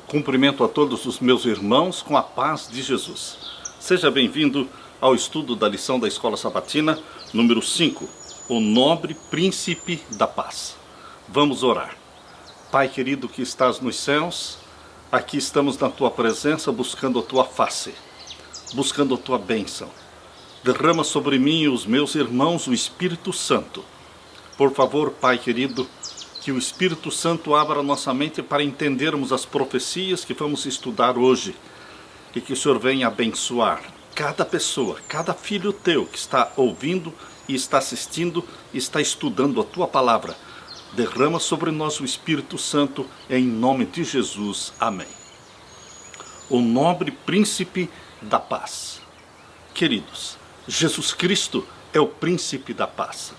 Cumprimento a todos os meus irmãos com a paz de Jesus. Seja bem-vindo ao estudo da lição da Escola Sabatina, número 5, o nobre príncipe da paz. Vamos orar. Pai querido que estás nos céus, aqui estamos na tua presença buscando a tua face, buscando a tua bênção. Derrama sobre mim e os meus irmãos o Espírito Santo. Por favor, Pai querido, que o Espírito Santo abra nossa mente para entendermos as profecias que vamos estudar hoje. E que o Senhor venha abençoar cada pessoa, cada filho teu que está ouvindo e está assistindo e está estudando a tua palavra. Derrama sobre nós o Espírito Santo em nome de Jesus. Amém. O nobre príncipe da paz. Queridos, Jesus Cristo é o príncipe da paz.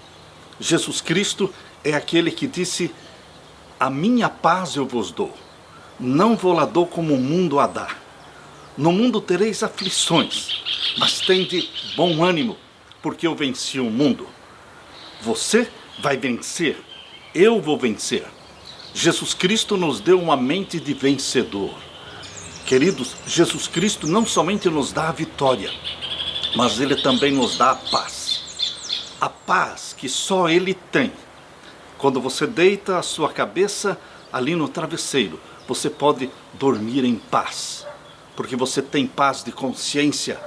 Jesus Cristo é aquele que disse: a minha paz eu vos dou, não vou-la dou como o mundo a dá. No mundo tereis aflições, mas tende bom ânimo, porque eu venci o mundo. Você vai vencer, eu vou vencer. Jesus Cristo nos deu uma mente de vencedor. Queridos, Jesus Cristo não somente nos dá a vitória, mas Ele também nos dá a paz. A paz que só Ele tem. Quando você deita a sua cabeça ali no travesseiro, você pode dormir em paz, porque você tem paz de consciência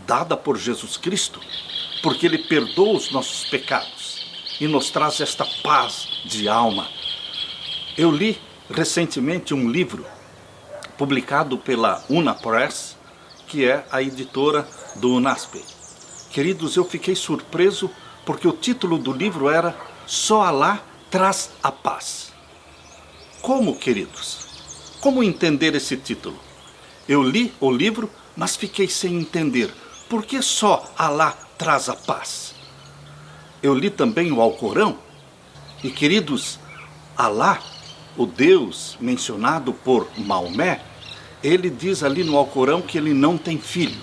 dada por Jesus Cristo, porque Ele perdoa os nossos pecados e nos traz esta paz de alma. Eu li recentemente um livro publicado pela Una Press, que é a editora do UNASP. Queridos, eu fiquei surpreso porque o título do livro era Só Alá traz a paz. Como, queridos? Como entender esse título? Eu li o livro, mas fiquei sem entender. Por que só Alá traz a paz? Eu li também o Alcorão. E, queridos, Alá, o Deus mencionado por Maomé, ele diz ali no Alcorão que ele não tem filho.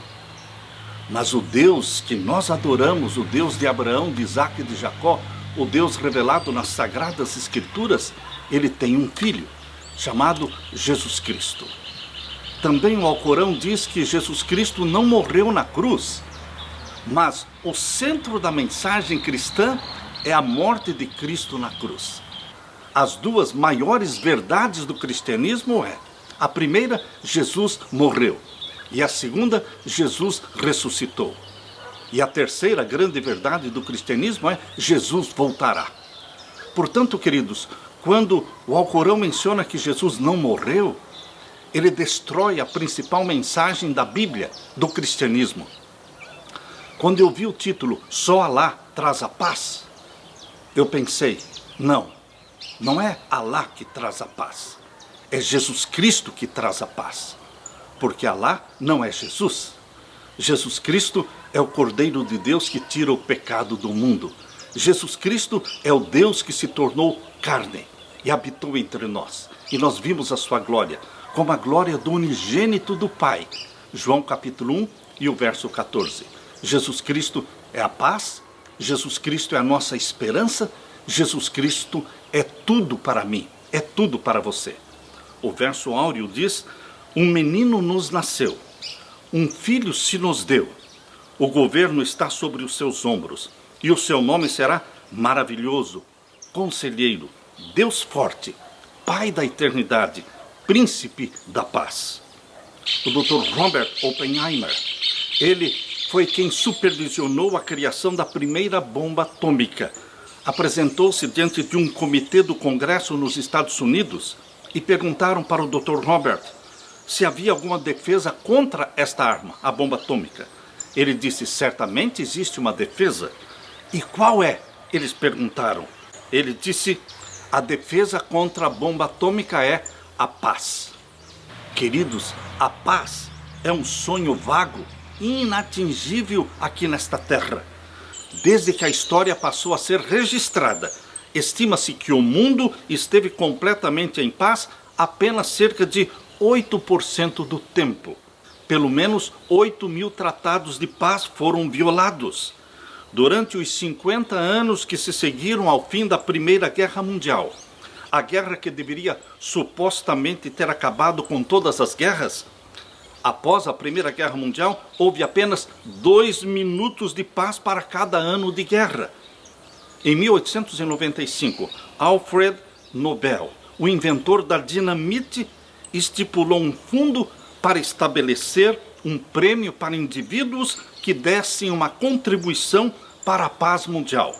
Mas o Deus que nós adoramos, o Deus de Abraão, de Isaac e de Jacó, o Deus revelado nas Sagradas Escrituras, ele tem um filho, chamado Jesus Cristo. Também o Alcorão diz que Jesus Cristo não morreu na cruz, mas o centro da mensagem cristã é a morte de Cristo na cruz. As duas maiores verdades do cristianismo é: a primeira, Jesus morreu, e a segunda, Jesus ressuscitou. E a terceira grande verdade do cristianismo é: Jesus voltará. Portanto, queridos, quando o Alcorão menciona que Jesus não morreu, ele destrói a principal mensagem da Bíblia, do cristianismo. Quando eu vi o título Só Alá traz a paz, eu pensei: não é Alá que traz a paz, é Jesus Cristo que traz a paz, porque Alá não é Jesus. Jesus Cristo é o Cordeiro de Deus que tira o pecado do mundo. Jesus Cristo é o Deus que se tornou carne e habitou entre nós. E nós vimos a sua glória, como a glória do unigênito do Pai. João capítulo 1 e o verso 14. Jesus Cristo é a paz, Jesus Cristo é a nossa esperança, Jesus Cristo é tudo para mim, é tudo para você. O verso áureo diz: um menino nos nasceu, um filho se nos deu, o governo está sobre os seus ombros, e o seu nome será Maravilhoso, Conselheiro, Deus Forte, Pai da Eternidade, Príncipe da Paz. O Dr. Robert Oppenheimer, ele foi quem supervisionou a criação da primeira bomba atômica. Apresentou-se diante de um comitê do Congresso nos Estados Unidos e perguntaram para o Dr. Robert se havia alguma defesa contra esta arma, a bomba atômica. Ele disse: certamente existe uma defesa. E qual é? Eles perguntaram. Ele disse: a defesa contra a bomba atômica é a paz. Queridos, a paz é um sonho vago e inatingível aqui nesta terra. Desde que a história passou a ser registrada, estima-se que o mundo esteve completamente em paz apenas cerca de 8% do tempo. Pelo menos 8.000 tratados de paz foram violados. Durante os 50 anos que se seguiram ao fim da Primeira Guerra Mundial, A guerra que deveria supostamente ter acabado com todas as guerras. Após a Primeira Guerra Mundial, houve apenas 2 minutos de paz para cada ano de guerra. Em 1895, Alfred Nobel, o inventor da dinamite, estipulou um fundo para estabelecer um prêmio para indivíduos que dessem uma contribuição para a paz mundial.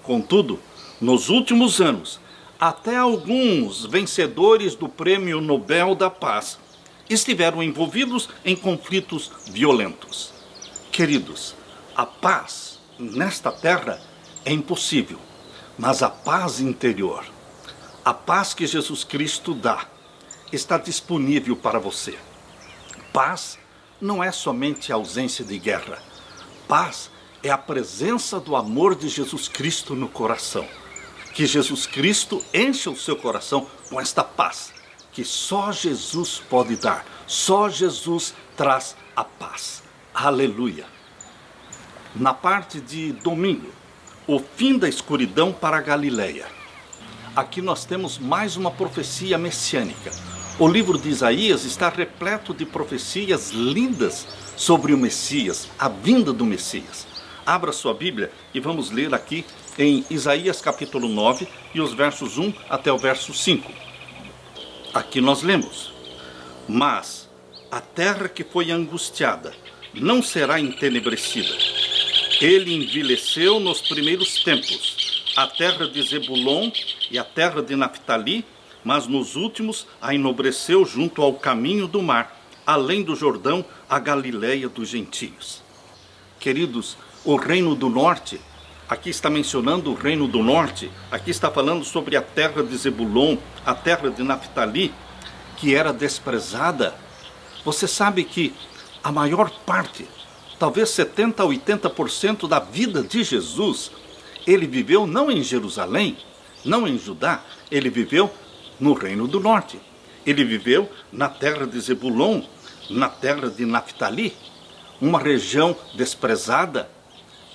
Contudo, nos últimos anos, até alguns vencedores do Prêmio Nobel da Paz estiveram envolvidos em conflitos violentos. Queridos, a paz nesta terra é impossível, mas a paz interior, a paz que Jesus Cristo dá, está disponível para você. Paz não é somente a ausência de guerra. Paz é a presença do amor de Jesus Cristo no coração. Que Jesus Cristo encha o seu coração com esta paz que só Jesus pode dar. Só Jesus traz a paz. Aleluia. Na parte de domingo, o fim da escuridão para a Galileia. Aqui nós temos mais uma profecia messiânica. O livro de Isaías está repleto de profecias lindas sobre o Messias, a vinda do Messias. Abra sua Bíblia e vamos ler aqui em Isaías capítulo 9 e os versos 1 até o verso 5. Aqui nós lemos: Mas a terra que foi angustiada não será entenebrecida. Ele envelheceu nos primeiros tempos, a terra de Zebulon e a terra de Naphtali, mas nos últimos a enobreceu junto ao caminho do mar, além do Jordão, a Galileia dos gentios. Queridos, o reino do norte, aqui está mencionando o reino do norte, aqui está falando sobre a terra de Zebulon, a terra de Naphtali, que era desprezada. Você sabe que a maior parte, talvez 70% a 80% da vida de Jesus, ele viveu não em Jerusalém, não em Judá, ele viveu no reino do norte. Ele viveu na terra de Zebulon, na terra de Naphtali, uma região desprezada,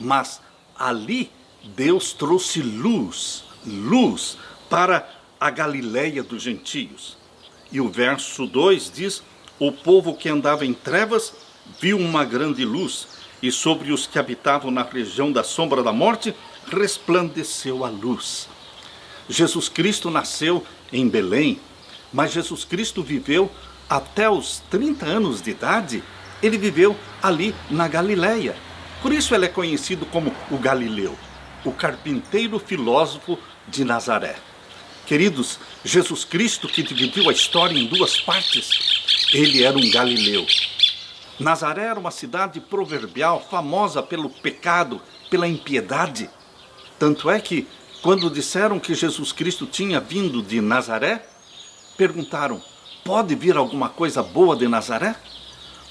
mas ali Deus trouxe luz para a Galileia dos gentios. E o verso 2 diz: o povo que andava em trevas viu uma grande luz, e sobre os que habitavam na região da sombra da morte resplandeceu a luz. Jesus Cristo nasceu em Belém, mas Jesus Cristo viveu até os 30 anos de idade, ele viveu ali na Galileia. Por isso ele é conhecido como o Galileu, o carpinteiro filósofo de Nazaré. Queridos, Jesus Cristo, que dividiu a história em 2 partes, ele era um Galileu. Nazaré era uma cidade proverbial, famosa pelo pecado, pela impiedade. Tanto é que, quando disseram que Jesus Cristo tinha vindo de Nazaré, perguntaram: pode vir alguma coisa boa de Nazaré?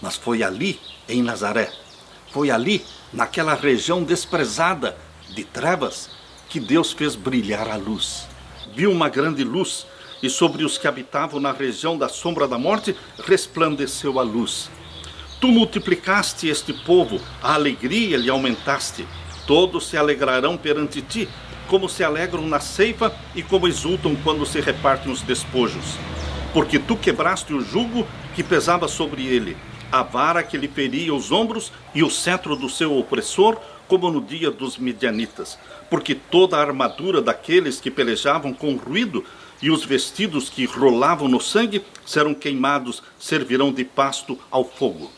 Mas foi ali, em Nazaré, foi ali, naquela região desprezada de trevas, que Deus fez brilhar a luz. Viu uma grande luz, e sobre os que habitavam na região da sombra da morte resplandeceu a luz. Tu multiplicaste este povo, a alegria lhe aumentaste. Todos se alegrarão perante ti, como se alegram na ceifa e como exultam quando se repartem os despojos. Porque tu quebraste o jugo que pesava sobre ele, a vara que lhe feria os ombros e o cetro do seu opressor, como no dia dos midianitas. Porque toda a armadura daqueles que pelejavam com ruído e os vestidos que rolavam no sangue serão queimados, servirão de pasto ao fogo.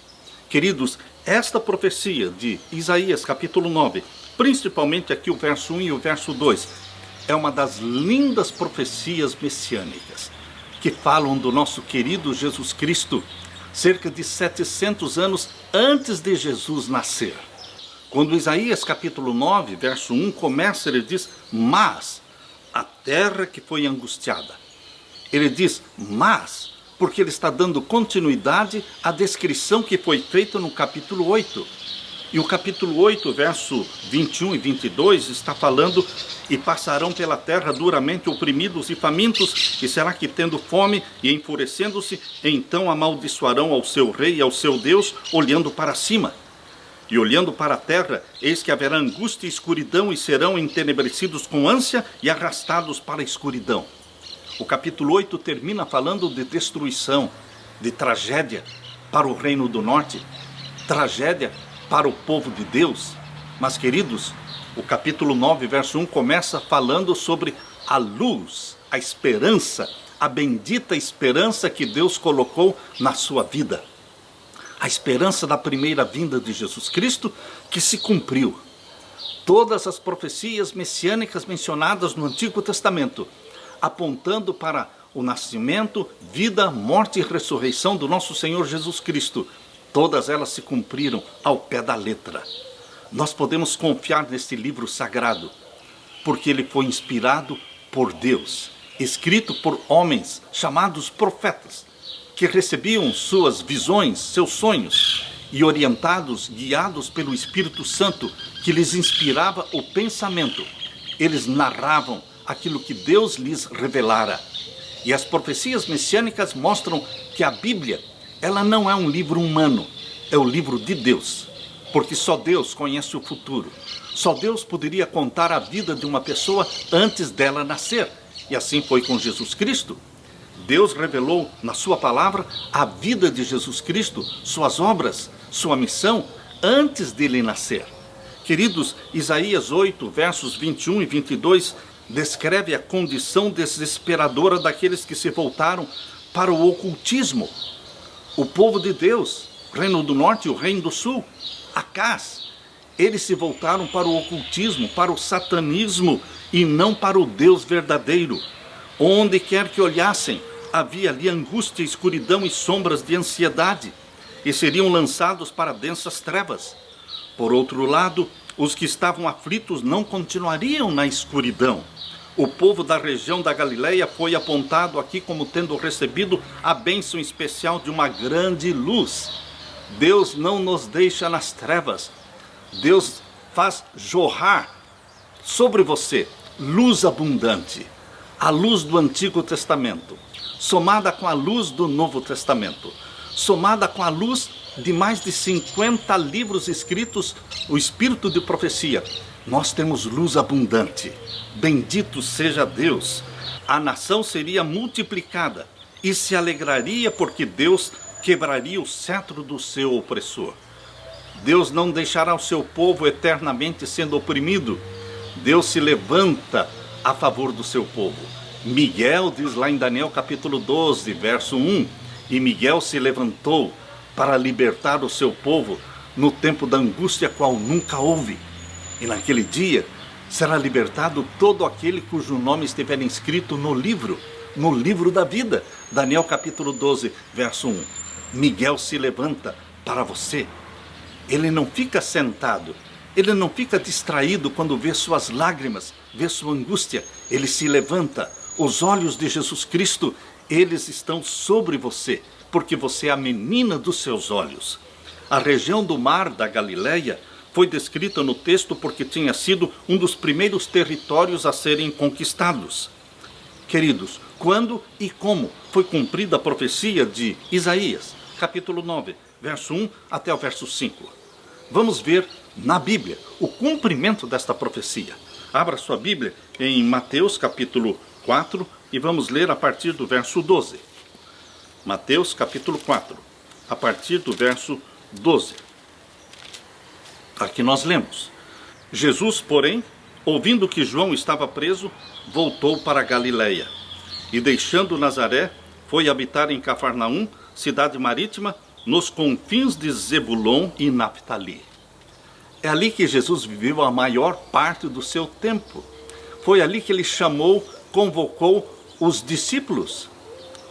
Queridos, esta profecia de Isaías capítulo 9, principalmente aqui o verso 1 e o verso 2, é uma das lindas profecias messiânicas que falam do nosso querido Jesus Cristo, cerca de 700 anos antes de Jesus nascer. Quando Isaías capítulo 9, verso 1 começa, ele diz: mas a terra que foi angustiada. Ele diz mas, porque ele está dando continuidade à descrição que foi feita no capítulo 8. E o capítulo 8, verso 21 e 22, está falando: e passarão pela terra duramente oprimidos e famintos, e será que tendo fome e enfurecendo-se, então amaldiçoarão ao seu rei e ao seu Deus, olhando para cima. E olhando para a terra, eis que haverá angústia e escuridão, e serão entenebrecidos com ânsia e arrastados para a escuridão. O capítulo 8 termina falando de destruição, de tragédia para o reino do norte, tragédia para o povo de Deus. Mas, queridos, o capítulo 9, verso 1 começa falando sobre a luz, a esperança, a bendita esperança que Deus colocou na sua vida. A esperança da primeira vinda de Jesus Cristo que se cumpriu. Todas as profecias messiânicas mencionadas no Antigo Testamento, apontando para o nascimento, vida, morte e ressurreição do nosso Senhor Jesus Cristo, todas elas se cumpriram ao pé da letra. Nós podemos confiar nesse livro sagrado, porque ele foi inspirado por Deus, escrito por homens chamados profetas, que recebiam suas visões, seus sonhos, e orientados, guiados pelo Espírito Santo, que lhes inspirava o pensamento. Eles narravam aquilo que Deus lhes revelara. E as profecias messiânicas mostram que a Bíblia, ela não é um livro humano, é o livro de Deus. Porque só Deus conhece o futuro. Só Deus poderia contar a vida de uma pessoa antes dela nascer. E assim foi com Jesus Cristo. Deus revelou na sua palavra a vida de Jesus Cristo, suas obras, sua missão, antes dele nascer. Queridos, Isaías 8, versos 21 e 22, descreve a condição desesperadora daqueles que se voltaram para o ocultismo. O povo de Deus, o reino do norte e o reino do sul, Acás, eles se voltaram para o ocultismo, para o satanismo e não para o Deus verdadeiro. Onde quer que olhassem, havia ali angústia, escuridão e sombras de ansiedade, e seriam lançados para densas trevas. Por outro lado, os que estavam aflitos não continuariam na escuridão. O povo da região da Galileia foi apontado aqui como tendo recebido a bênção especial de uma grande luz. Deus não nos deixa nas trevas. Deus faz jorrar sobre você luz abundante. A luz do Antigo Testamento, somada com a luz do Novo Testamento, somada com a luz de mais de 50 livros escritos, o espírito de profecia, nós temos luz abundante. Bendito seja Deus. A nação seria multiplicada e se alegraria porque Deus quebraria o cetro do seu opressor. Deus não deixará o seu povo eternamente sendo oprimido. Deus se levanta a favor do seu povo. Miguel diz lá em Daniel capítulo 12, verso 1, e Miguel se levantou para libertar o seu povo no tempo da angústia qual nunca houve. E naquele dia será libertado todo aquele cujo nome estiver inscrito no livro da vida. Daniel capítulo 12, verso 1. Miguel se levanta para você. Ele não fica sentado, ele não fica distraído quando vê suas lágrimas, vê sua angústia. Ele se levanta. Os olhos de Jesus Cristo, eles estão sobre você, porque você é a menina dos seus olhos. A região do mar da Galileia foi descrita no texto porque tinha sido um dos primeiros territórios a serem conquistados. Queridos, quando e como foi cumprida a profecia de Isaías, capítulo 9, verso 1 até o verso 5. Vamos ver na Bíblia o cumprimento desta profecia. Abra sua Bíblia em Mateus capítulo 4 e vamos ler a partir do verso 12. Mateus capítulo 4, a partir do verso 12. Aqui nós lemos: Jesus, porém, ouvindo que João estava preso, voltou para a Galileia, e deixando Nazaré, foi habitar em Cafarnaum, cidade marítima, nos confins de Zebulon e Naphtali. É ali que Jesus viveu a maior parte do seu tempo. Foi ali que ele convocou os discípulos.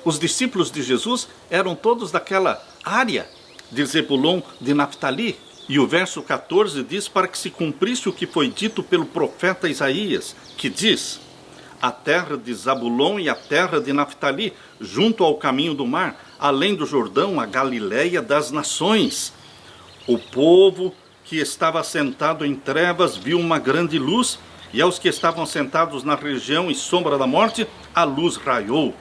Os discípulos de Jesus eram todos daquela área de Zebulon, de Naphtali. E o verso 14 diz: para que se cumprisse o que foi dito pelo profeta Isaías, que diz: a terra de Zabulon e a terra de Naphtali, junto ao caminho do mar, além do Jordão, a Galileia das nações. O povo que estava assentado em trevas viu uma grande luz, e aos que estavam sentados na região e sombra da morte, a luz raiou.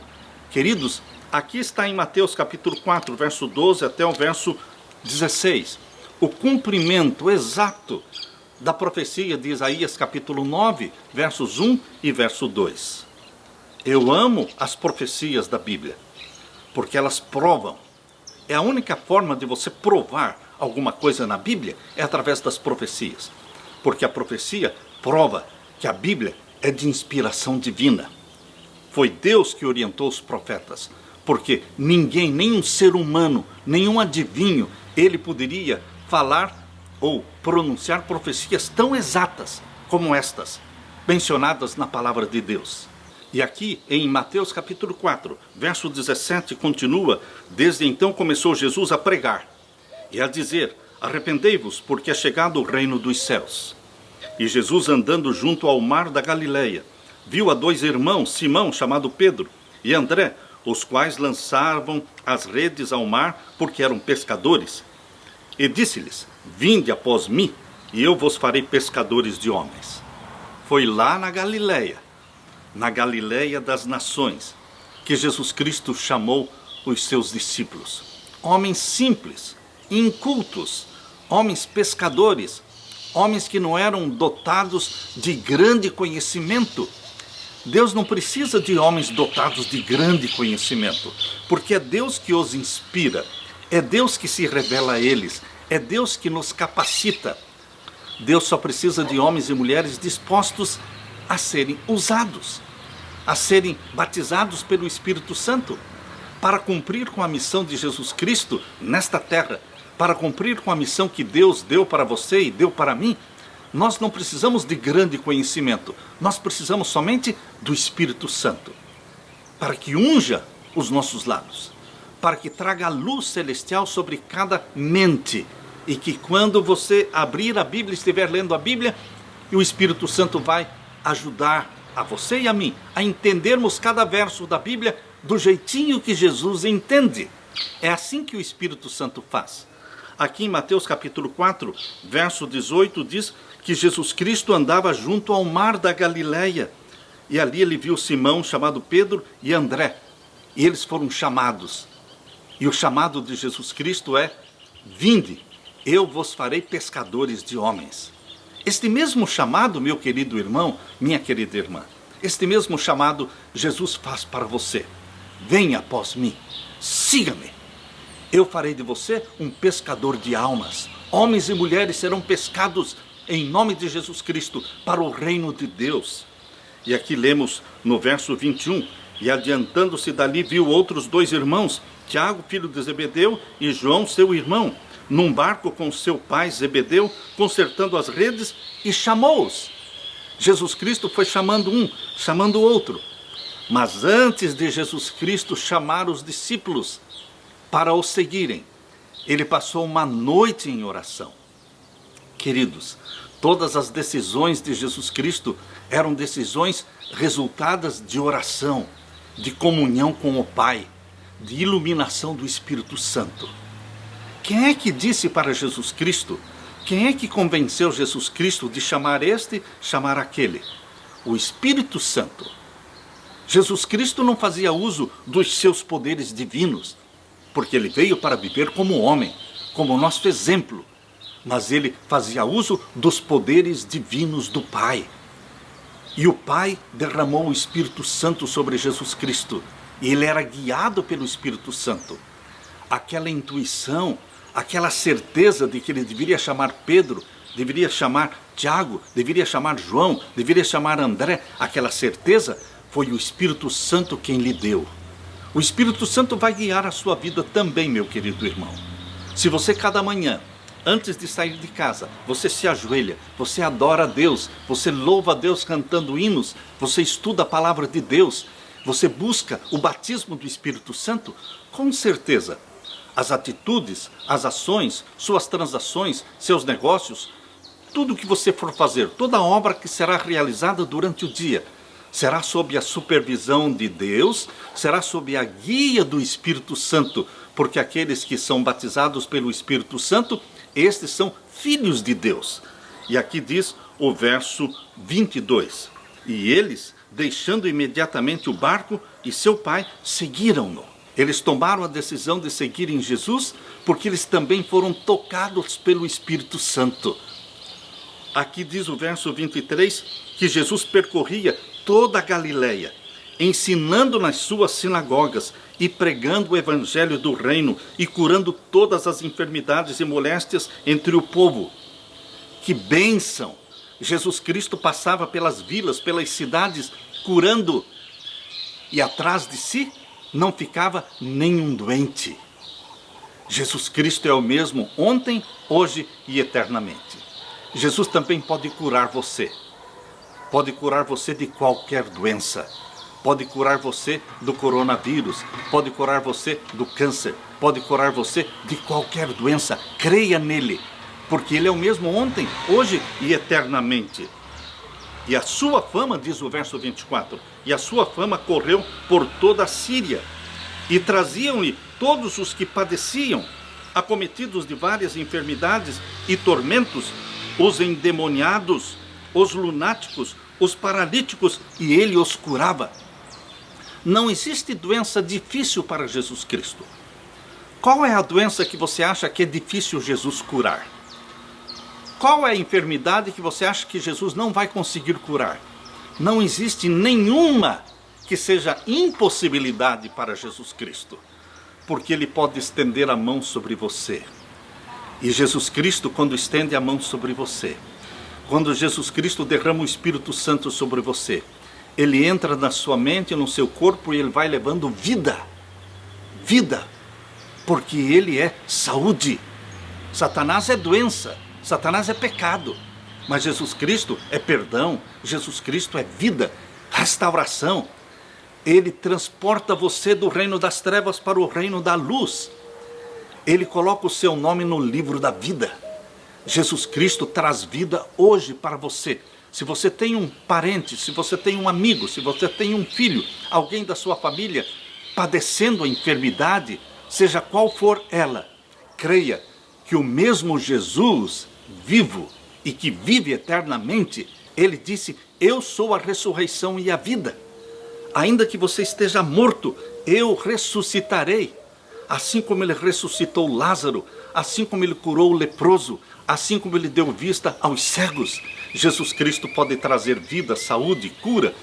Queridos, aqui está em Mateus capítulo 4, verso 12 até o verso 16, o cumprimento exato da profecia de Isaías capítulo 9, versos 1 e verso 2. Eu amo as profecias da Bíblia, porque elas provam. É a única forma de você provar alguma coisa na Bíblia é através das profecias. Porque a profecia prova que a Bíblia é de inspiração divina. Foi Deus que orientou os profetas, porque ninguém, nenhum ser humano, nenhum adivinho, ele poderia falar ou pronunciar profecias tão exatas como estas, mencionadas na palavra de Deus. E aqui em Mateus capítulo 4, verso 17, continua: desde então começou Jesus a pregar e a dizer: arrependei-vos, porque é chegado o reino dos céus. E Jesus, andando junto ao mar da Galileia, viu a dois irmãos, Simão, chamado Pedro, e André, os quais lançavam as redes ao mar, porque eram pescadores. E disse-lhes: vinde após mim, e eu vos farei pescadores de homens. Foi lá na Galileia das nações, que Jesus Cristo chamou os seus discípulos. Homens simples, incultos, homens pescadores, homens que não eram dotados de grande conhecimento. Deus não precisa de homens dotados de grande conhecimento, porque é Deus que os inspira, é Deus que se revela a eles, é Deus que nos capacita. Deus só precisa de homens e mulheres dispostos a serem usados, a serem batizados pelo Espírito Santo, para cumprir com a missão de Jesus Cristo nesta terra, para cumprir com a missão que Deus deu para você e deu para mim. Nós não precisamos de grande conhecimento, nós precisamos somente do Espírito Santo, para que unja os nossos lábios, para que traga a luz celestial sobre cada mente, e que quando você abrir a Bíblia, estiver lendo a Bíblia, o Espírito Santo vai ajudar a você e a mim a entendermos cada verso da Bíblia do jeitinho que Jesus entende. É assim que o Espírito Santo faz. Aqui em Mateus capítulo 4, verso 18, diz que Jesus Cristo andava junto ao mar da Galileia, e ali ele viu Simão, chamado Pedro, e André, e eles foram chamados. E o chamado de Jesus Cristo é: vinde, eu vos farei pescadores de homens. Este mesmo chamado, meu querido irmão, minha querida irmã, este mesmo chamado Jesus faz para você. Venha após mim, siga-me. Eu farei de você um pescador de almas. Homens e mulheres serão pescados em nome de Jesus Cristo para o reino de Deus. E aqui lemos no verso 21, e adiantando-se dali viu outros dois irmãos, Tiago, filho de Zebedeu, e João, seu irmão, num barco com seu pai Zebedeu, consertando as redes, e chamou-os. Jesus Cristo foi chamando um, chamando o outro. Mas antes de Jesus Cristo chamar os discípulos para o seguirem, ele passou uma noite em oração. Queridos, todas as decisões de Jesus Cristo eram decisões resultadas de oração, de comunhão com o Pai, de iluminação do Espírito Santo. Quem é que disse para Jesus Cristo? Quem é que convenceu Jesus Cristo de chamar este, chamar aquele? O Espírito Santo. Jesus Cristo não fazia uso dos seus poderes divinos, porque ele veio para viver como homem, como nosso exemplo. Mas ele fazia uso dos poderes divinos do Pai. E o Pai derramou o Espírito Santo sobre Jesus Cristo. E ele era guiado pelo Espírito Santo. Aquela intuição, aquela certeza de que ele deveria chamar Pedro, deveria chamar Tiago, deveria chamar João, deveria chamar André, aquela certeza foi o Espírito Santo quem lhe deu. O Espírito Santo vai guiar a sua vida também, meu querido irmão. Se você cada manhã, antes de sair de casa, você se ajoelha, você adora a Deus, você louva a Deus cantando hinos, você estuda a palavra de Deus, você busca o batismo do Espírito Santo, com certeza, as atitudes, as ações, suas transações, seus negócios, tudo que você for fazer, toda obra que será realizada durante o dia, será sob a supervisão de Deus, será sob a guia do Espírito Santo, porque aqueles que são batizados pelo Espírito Santo, estes são filhos de Deus. E aqui diz o verso 22, e eles, deixando imediatamente o barco e seu pai, seguiram-no. Eles tomaram a decisão de seguirem Jesus, porque eles também foram tocados pelo Espírito Santo. Aqui diz o verso 23, que Jesus percorria toda a Galileia, ensinando nas suas sinagogas e pregando o evangelho do reino e curando todas as enfermidades e moléstias entre o povo. Que bênção! Jesus Cristo passava pelas vilas, pelas cidades, curando, e atrás de si não ficava nenhum doente. Jesus Cristo é o mesmo ontem, hoje e eternamente. Jesus também pode curar você. Pode curar você de qualquer doença. Pode curar você do coronavírus. Pode curar você do câncer. Pode curar você de qualquer doença. Creia nele, porque ele é o mesmo ontem, hoje e eternamente. E a sua fama, diz o verso 24, e a sua fama correu por toda a Síria. E traziam-lhe todos os que padeciam, acometidos de várias enfermidades e tormentos, os endemoniados, os lunáticos, os paralíticos, e ele os curava. Não existe doença difícil para Jesus Cristo. Qual é a doença que você acha que é difícil Jesus curar? Qual é a enfermidade que você acha que Jesus não vai conseguir curar? Não existe nenhuma que seja impossibilidade para Jesus Cristo, porque ele pode estender a mão sobre você. E Jesus Cristo, quando estende a mão sobre você, quando Jesus Cristo derrama o Espírito Santo sobre você, ele entra na sua mente, no seu corpo, e ele vai levando vida. Vida, porque ele é saúde. Satanás é doença, Satanás é pecado, mas Jesus Cristo é perdão, Jesus Cristo é vida, restauração. Ele transporta você do reino das trevas para o reino da luz. Ele coloca o seu nome no livro da vida. Jesus Cristo traz vida hoje para você. Se você tem um parente, se você tem um amigo, se você tem um filho, alguém da sua família padecendo a enfermidade, seja qual for ela, creia que o mesmo Jesus vivo e que vive eternamente, ele disse: eu sou a ressurreição e a vida. Ainda que você esteja morto, eu ressuscitarei. Assim como ele ressuscitou Lázaro, assim como ele curou o leproso, assim como ele deu vista aos cegos, Jesus Cristo pode trazer vida, saúde, cura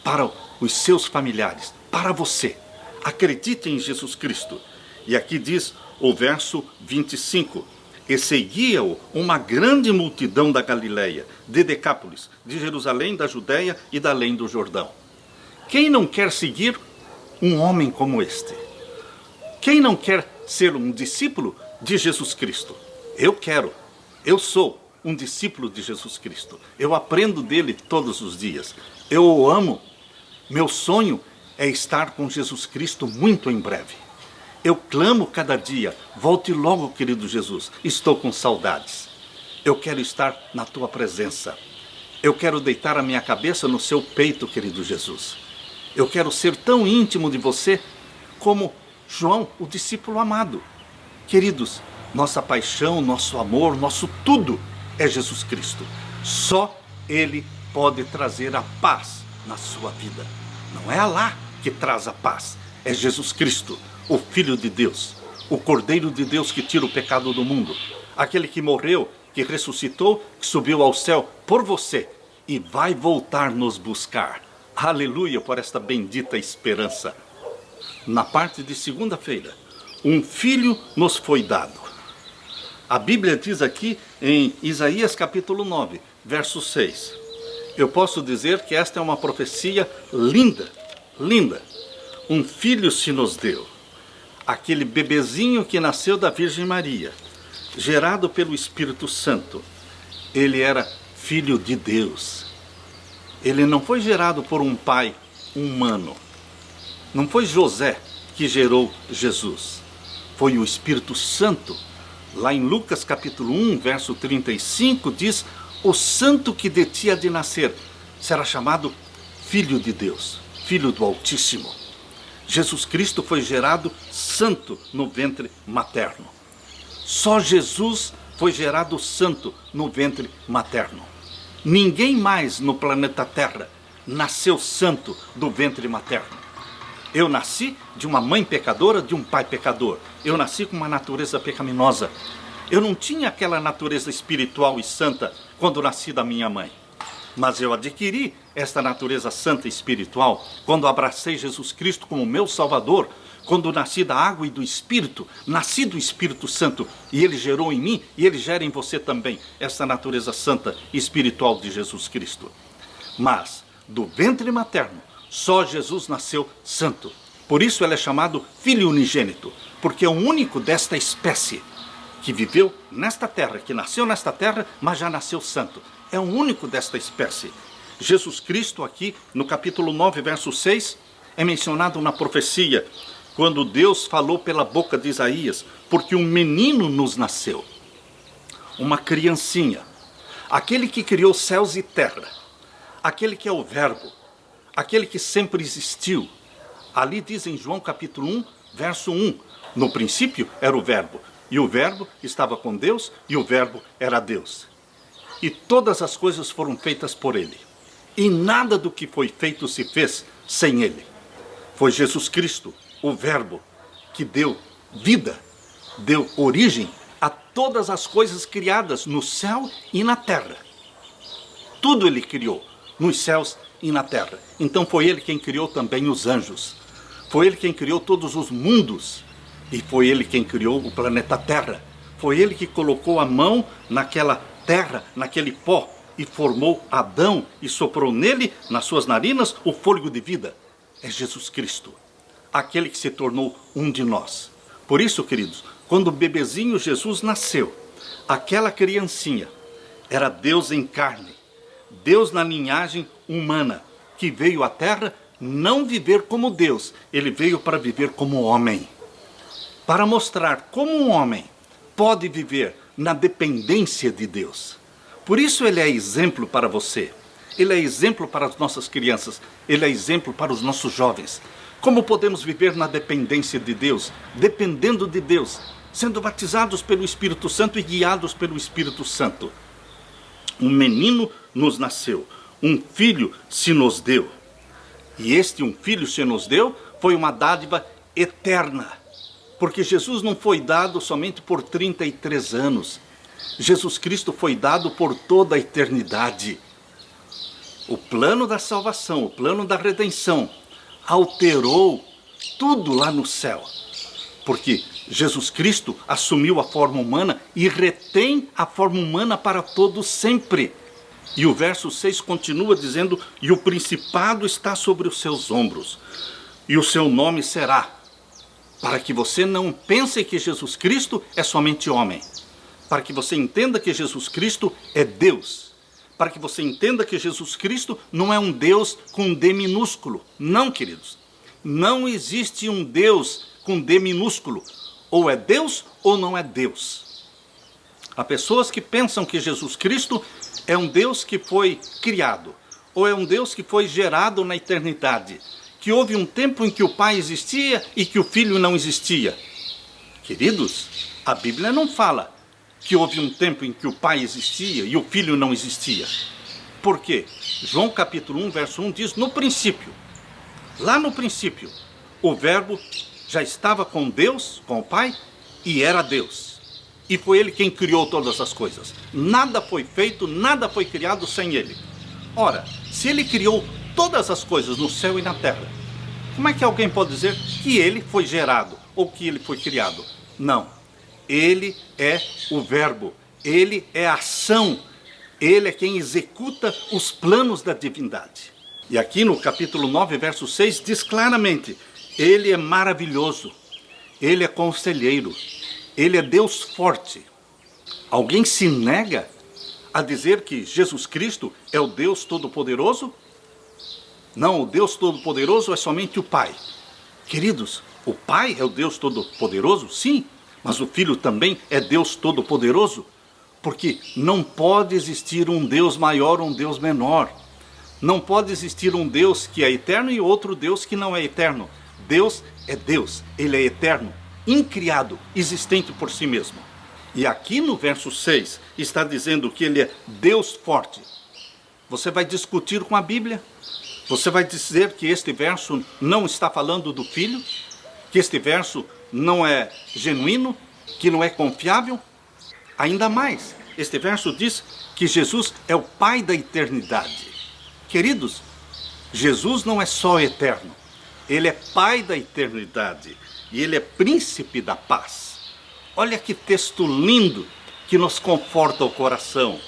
para os seus familiares, para você. Acredite em Jesus Cristo. E aqui diz o verso 25: e seguia-o uma grande multidão da Galileia, de Decápolis, de Jerusalém, da Judéia e da além do Jordão. Quem não quer seguir um homem como este? Quem não quer ser um discípulo de Jesus Cristo? Eu quero, eu sou um discípulo de Jesus Cristo. Eu aprendo dele todos os dias. Eu o amo. Meu sonho é estar com Jesus Cristo muito em breve. Eu clamo cada dia: volte logo, querido Jesus, estou com saudades. Eu quero estar na tua presença. Eu quero deitar a minha cabeça no seu peito, querido Jesus. Eu quero ser tão íntimo de você como João, o discípulo amado. Queridos, nossa paixão, nosso amor, nosso tudo é Jesus Cristo. Só ele pode trazer a paz na sua vida. Não é Alá que traz a paz, é Jesus Cristo, o Filho de Deus, o Cordeiro de Deus que tira o pecado do mundo, aquele que morreu, que ressuscitou, que subiu ao céu por você e vai voltar nos buscar. Aleluia por esta bendita esperança. Na parte de segunda-feira, um filho nos foi dado. A Bíblia diz aqui em Isaías capítulo 9, verso 6. Eu posso dizer que esta é uma profecia linda, linda. Um filho se nos deu. Aquele bebezinho que nasceu da Virgem Maria, gerado pelo Espírito Santo, ele era filho de Deus. Ele não foi gerado por um pai humano. Não foi José que gerou Jesus. Foi o Espírito Santo. Lá em Lucas capítulo 1, verso 35, diz: o santo que de ti há de nascer será chamado Filho de Deus, Filho do Altíssimo. Jesus Cristo foi gerado santo no ventre materno. Só Jesus foi gerado santo no ventre materno. Ninguém mais no planeta Terra nasceu santo do ventre materno. Eu nasci de uma mãe pecadora, de um pai pecador. Eu nasci com uma natureza pecaminosa. Eu não tinha aquela natureza espiritual e santa quando nasci da minha mãe. Mas eu adquiri esta natureza santa e espiritual quando abracei Jesus Cristo como meu Salvador, quando nasci da água e do Espírito, nasci do Espírito Santo, e Ele gerou em mim, e Ele gera em você também, esta natureza santa e espiritual de Jesus Cristo. Mas, do ventre materno, só Jesus nasceu santo. Por isso ele é chamado Filho Unigênito, porque é o único desta espécie que viveu nesta terra, que nasceu nesta terra, mas já nasceu santo. É o único desta espécie. Jesus Cristo aqui, no capítulo 9, verso 6, é mencionado na profecia, quando Deus falou pela boca de Isaías, porque um menino nos nasceu, uma criancinha, aquele que criou céus e terra, aquele que é o Verbo, aquele que sempre existiu. Ali diz em João capítulo 1, verso 1, no princípio era o Verbo, e o Verbo estava com Deus, e o Verbo era Deus. E todas as coisas foram feitas por Ele, e nada do que foi feito se fez sem Ele. Foi Jesus Cristo, o Verbo, que deu vida, deu origem a todas as coisas criadas no céu e na terra. Tudo Ele criou, nos céus e na terra. Então foi Ele quem criou também os anjos. Foi Ele quem criou todos os mundos. E foi Ele quem criou o planeta Terra. Foi Ele que colocou a mão naquela terra, naquele pó, e formou Adão e soprou nele, nas suas narinas, o fôlego de vida. É Jesus Cristo, aquele que se tornou um de nós. Por isso, queridos, quando o bebezinho Jesus nasceu, aquela criancinha era Deus em carne, Deus na linhagem humana, que veio à terra não viver como Deus, ele veio para viver como homem, para mostrar como um homem pode viver na dependência de Deus. Por isso ele é exemplo para você, ele é exemplo para as nossas crianças, ele é exemplo para os nossos jovens. Como podemos viver na dependência de Deus, dependendo de Deus, sendo batizados pelo Espírito Santo e guiados pelo Espírito Santo? Um menino nos nasceu, um filho se nos deu. E este um filho se nos deu foi uma dádiva eterna, porque Jesus não foi dado somente por 33 anos. Jesus Cristo foi dado por toda a eternidade. O plano da salvação, o plano da redenção, alterou tudo lá no céu, porque Jesus Cristo assumiu a forma humana e retém a forma humana para todo sempre. E o verso 6 continua dizendo, e o principado está sobre os seus ombros, e o seu nome será, para que você não pense que Jesus Cristo é somente homem, para que você entenda que Jesus Cristo é Deus, para que você entenda que Jesus Cristo não é um Deus com D minúsculo. Não, queridos. Não existe um Deus com D minúsculo. Ou é Deus ou não é Deus. Há pessoas que pensam que Jesus Cristo é um Deus que foi criado, ou é um Deus que foi gerado na eternidade, que houve um tempo em que o Pai existia e que o Filho não existia. Queridos, a Bíblia não fala que houve um tempo em que o Pai existia e o Filho não existia. Por quê? João capítulo 1, verso 1 diz, no princípio, lá no princípio, o Verbo já estava com Deus, com o Pai, e era Deus. E foi Ele quem criou todas as coisas. Nada foi feito, nada foi criado sem Ele. Ora, se Ele criou todas as coisas no céu e na terra, como é que alguém pode dizer que Ele foi gerado ou que Ele foi criado? Não. Ele é o Verbo, Ele é a ação, Ele é quem executa os planos da divindade. E aqui no capítulo 9, verso 6, diz claramente, Ele é maravilhoso, Ele é conselheiro, Ele é Deus forte. Alguém se nega a dizer que Jesus Cristo é o Deus Todo-Poderoso? Não, o Deus Todo-Poderoso é somente o Pai. Queridos, o Pai é o Deus Todo-Poderoso? Sim. Mas o Filho também é Deus Todo-Poderoso, porque não pode existir um Deus maior ou um Deus menor. Não pode existir um Deus que é eterno e outro Deus que não é eterno. Deus é Deus, Ele é eterno, incriado, existente por si mesmo. E aqui no verso 6 está dizendo que Ele é Deus forte. Você vai discutir com a Bíblia? Você vai dizer que este verso não está falando do Filho? Que este verso não é genuíno, que não é confiável? Ainda mais, este verso diz que Jesus é o Pai da eternidade. Queridos, Jesus não é só eterno, Ele é Pai da eternidade e Ele é Príncipe da paz. Olha que texto lindo que nos conforta o coração.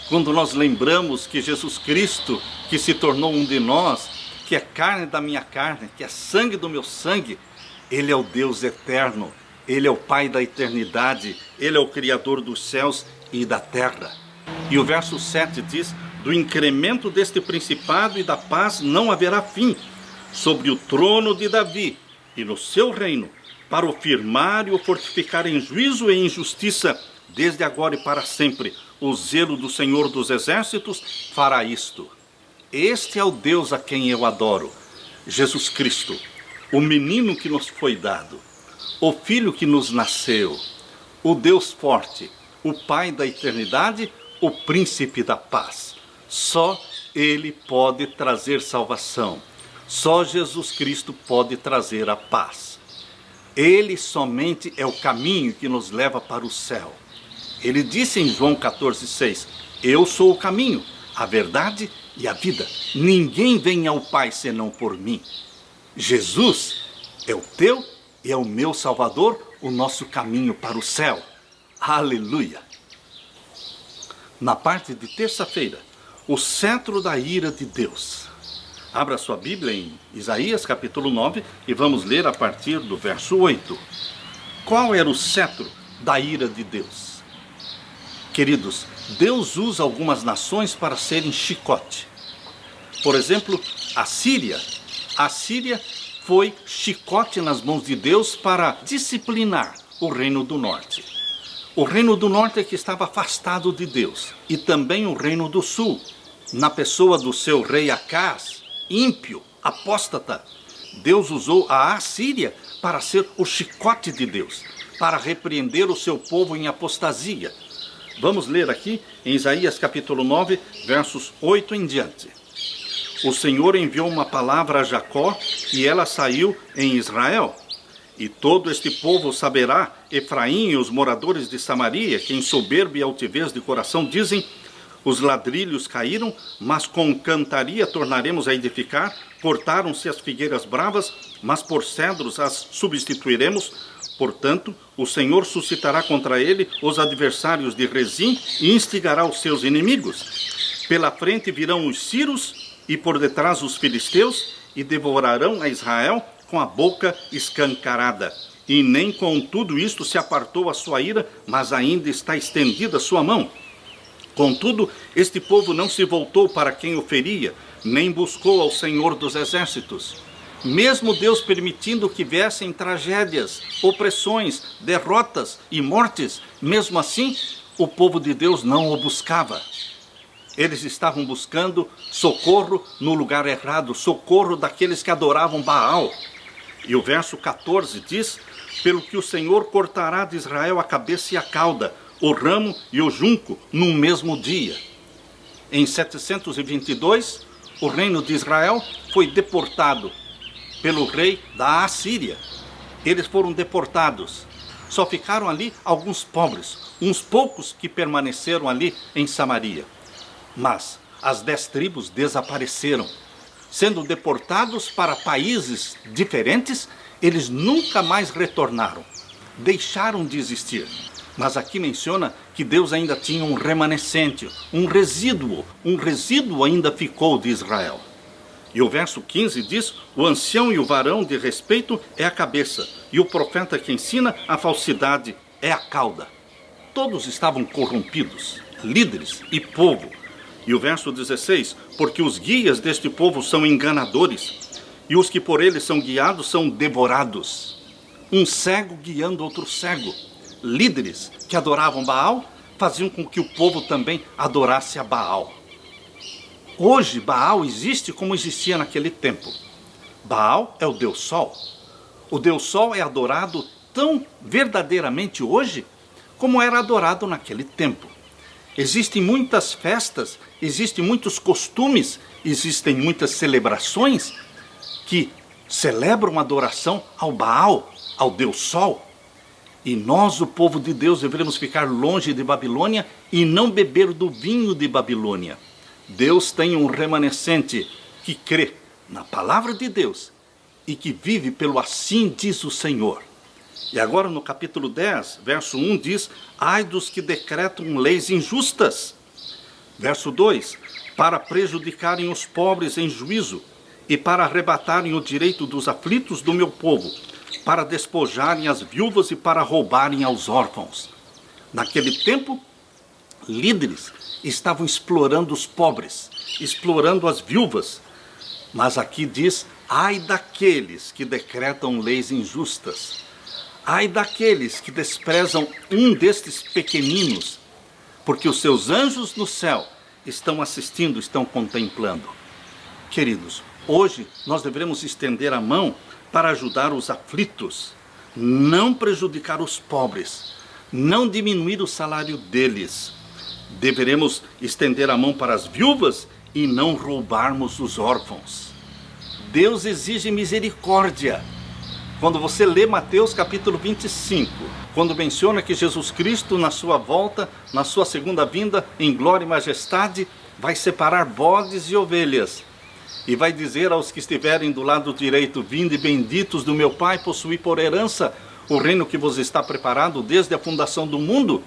Quando nós lembramos que Jesus Cristo, que se tornou um de nós, que é carne da minha carne, que é sangue do meu sangue, Ele é o Deus eterno, Ele é o Pai da eternidade, Ele é o Criador dos céus e da terra. E o verso 7 diz: do incremento deste principado e da paz não haverá fim, sobre o trono de Davi e no seu reino, para o firmar e o fortificar em juízo e em justiça, desde agora e para sempre. O zelo do Senhor dos Exércitos fará isto. Este é o Deus a quem eu adoro, Jesus Cristo, o menino que nos foi dado, o Filho que nos nasceu, o Deus forte, o Pai da eternidade, o Príncipe da paz. Só Ele pode trazer salvação. Só Jesus Cristo pode trazer a paz. Ele somente é o caminho que nos leva para o céu. Ele disse em João 14,6: eu sou o caminho, a verdade e a vida. Ninguém vem ao Pai senão por mim. Jesus é o teu e é o meu Salvador, o nosso caminho para o céu. Aleluia! Na parte de terça-feira, o cetro da ira de Deus. Abra sua Bíblia em Isaías capítulo 9 e vamos ler a partir do verso 8. Qual era o cetro da ira de Deus? Queridos, Deus usa algumas nações para serem chicote. Por exemplo, a Síria. A Síria foi chicote nas mãos de Deus para disciplinar o Reino do Norte. O Reino do Norte é que estava afastado de Deus. E também o Reino do Sul, na pessoa do seu rei Acás, ímpio, apóstata. Deus usou a Assíria para ser o chicote de Deus, para repreender o seu povo em apostasia. Vamos ler aqui em Isaías capítulo 9, versos 8 em diante. O Senhor enviou uma palavra a Jacó e ela saiu em Israel. E todo este povo saberá, Efraim e os moradores de Samaria, que em soberba e altivez de coração dizem: os ladrilhos caíram, mas com cantaria tornaremos a edificar. Cortaram-se as figueiras bravas, mas por cedros as substituiremos. Portanto, o Senhor suscitará contra ele os adversários de Rezim e instigará os seus inimigos. Pela frente virão os sírios e por detrás os filisteus e devorarão a Israel com a boca escancarada. E nem com tudo isto se apartou a sua ira, mas ainda está estendida a sua mão. Contudo, este povo não se voltou para quem o feria, nem buscou ao Senhor dos Exércitos. Mesmo Deus permitindo que viessem tragédias, opressões, derrotas e mortes, mesmo assim, o povo de Deus não o buscava. Eles estavam buscando socorro no lugar errado, socorro daqueles que adoravam Baal. E o verso 14 diz: pelo que o Senhor cortará de Israel a cabeça e a cauda, o ramo e o junco, num mesmo dia. Em 722, o reino de Israel foi deportado pelo rei da Assíria. Eles foram deportados. Só ficaram ali alguns pobres, uns poucos que permaneceram ali em Samaria. Mas as 10 tribos desapareceram. Sendo deportados para países diferentes, eles nunca mais retornaram. Deixaram de existir. Mas aqui menciona que Deus ainda tinha um remanescente, um resíduo ainda ficou de Israel. E o verso 15 diz: o ancião e o varão de respeito é a cabeça, e o profeta que ensina a falsidade é a cauda. Todos estavam corrompidos, líderes e povo. E o verso 16: porque os guias deste povo são enganadores, e os que por eles são guiados são devorados. Um cego guiando outro cego. Líderes que adoravam Baal faziam com que o povo também adorasse a Baal. Hoje Baal existe como existia naquele tempo. Baal é o Deus Sol. O Deus Sol é adorado tão verdadeiramente hoje como era adorado naquele tempo. Existem muitas festas, existem muitos costumes, existem muitas celebrações que celebram adoração ao Baal, ao Deus Sol. E nós, o povo de Deus, devemos ficar longe de Babilônia e não beber do vinho de Babilônia. Deus tem um remanescente que crê na palavra de Deus e que vive pelo assim diz o Senhor. E agora no capítulo 10, verso 1 diz: ai dos que decretam leis injustas. Verso 2, para prejudicarem os pobres em juízo e para arrebatarem o direito dos aflitos do meu povo, para despojarem as viúvas e para roubarem aos órfãos. Naquele tempo, líderes estavam explorando os pobres, explorando as viúvas. Mas aqui diz: ai daqueles que decretam leis injustas. Ai daqueles que desprezam um destes pequeninos, porque os seus anjos no céu estão assistindo, estão contemplando. Queridos, hoje nós devemos estender a mão para ajudar os aflitos, não prejudicar os pobres, não diminuir o salário deles. Deveremos estender a mão para as viúvas e não roubarmos os órfãos. Deus exige misericórdia. Quando você lê Mateus capítulo 25, quando menciona que Jesus Cristo, na sua volta, na sua segunda vinda, em glória e majestade, vai separar bodes e ovelhas, e vai dizer aos que estiverem do lado direito: vinde benditos do meu Pai, possuí por herança o reino que vos está preparado desde a fundação do mundo.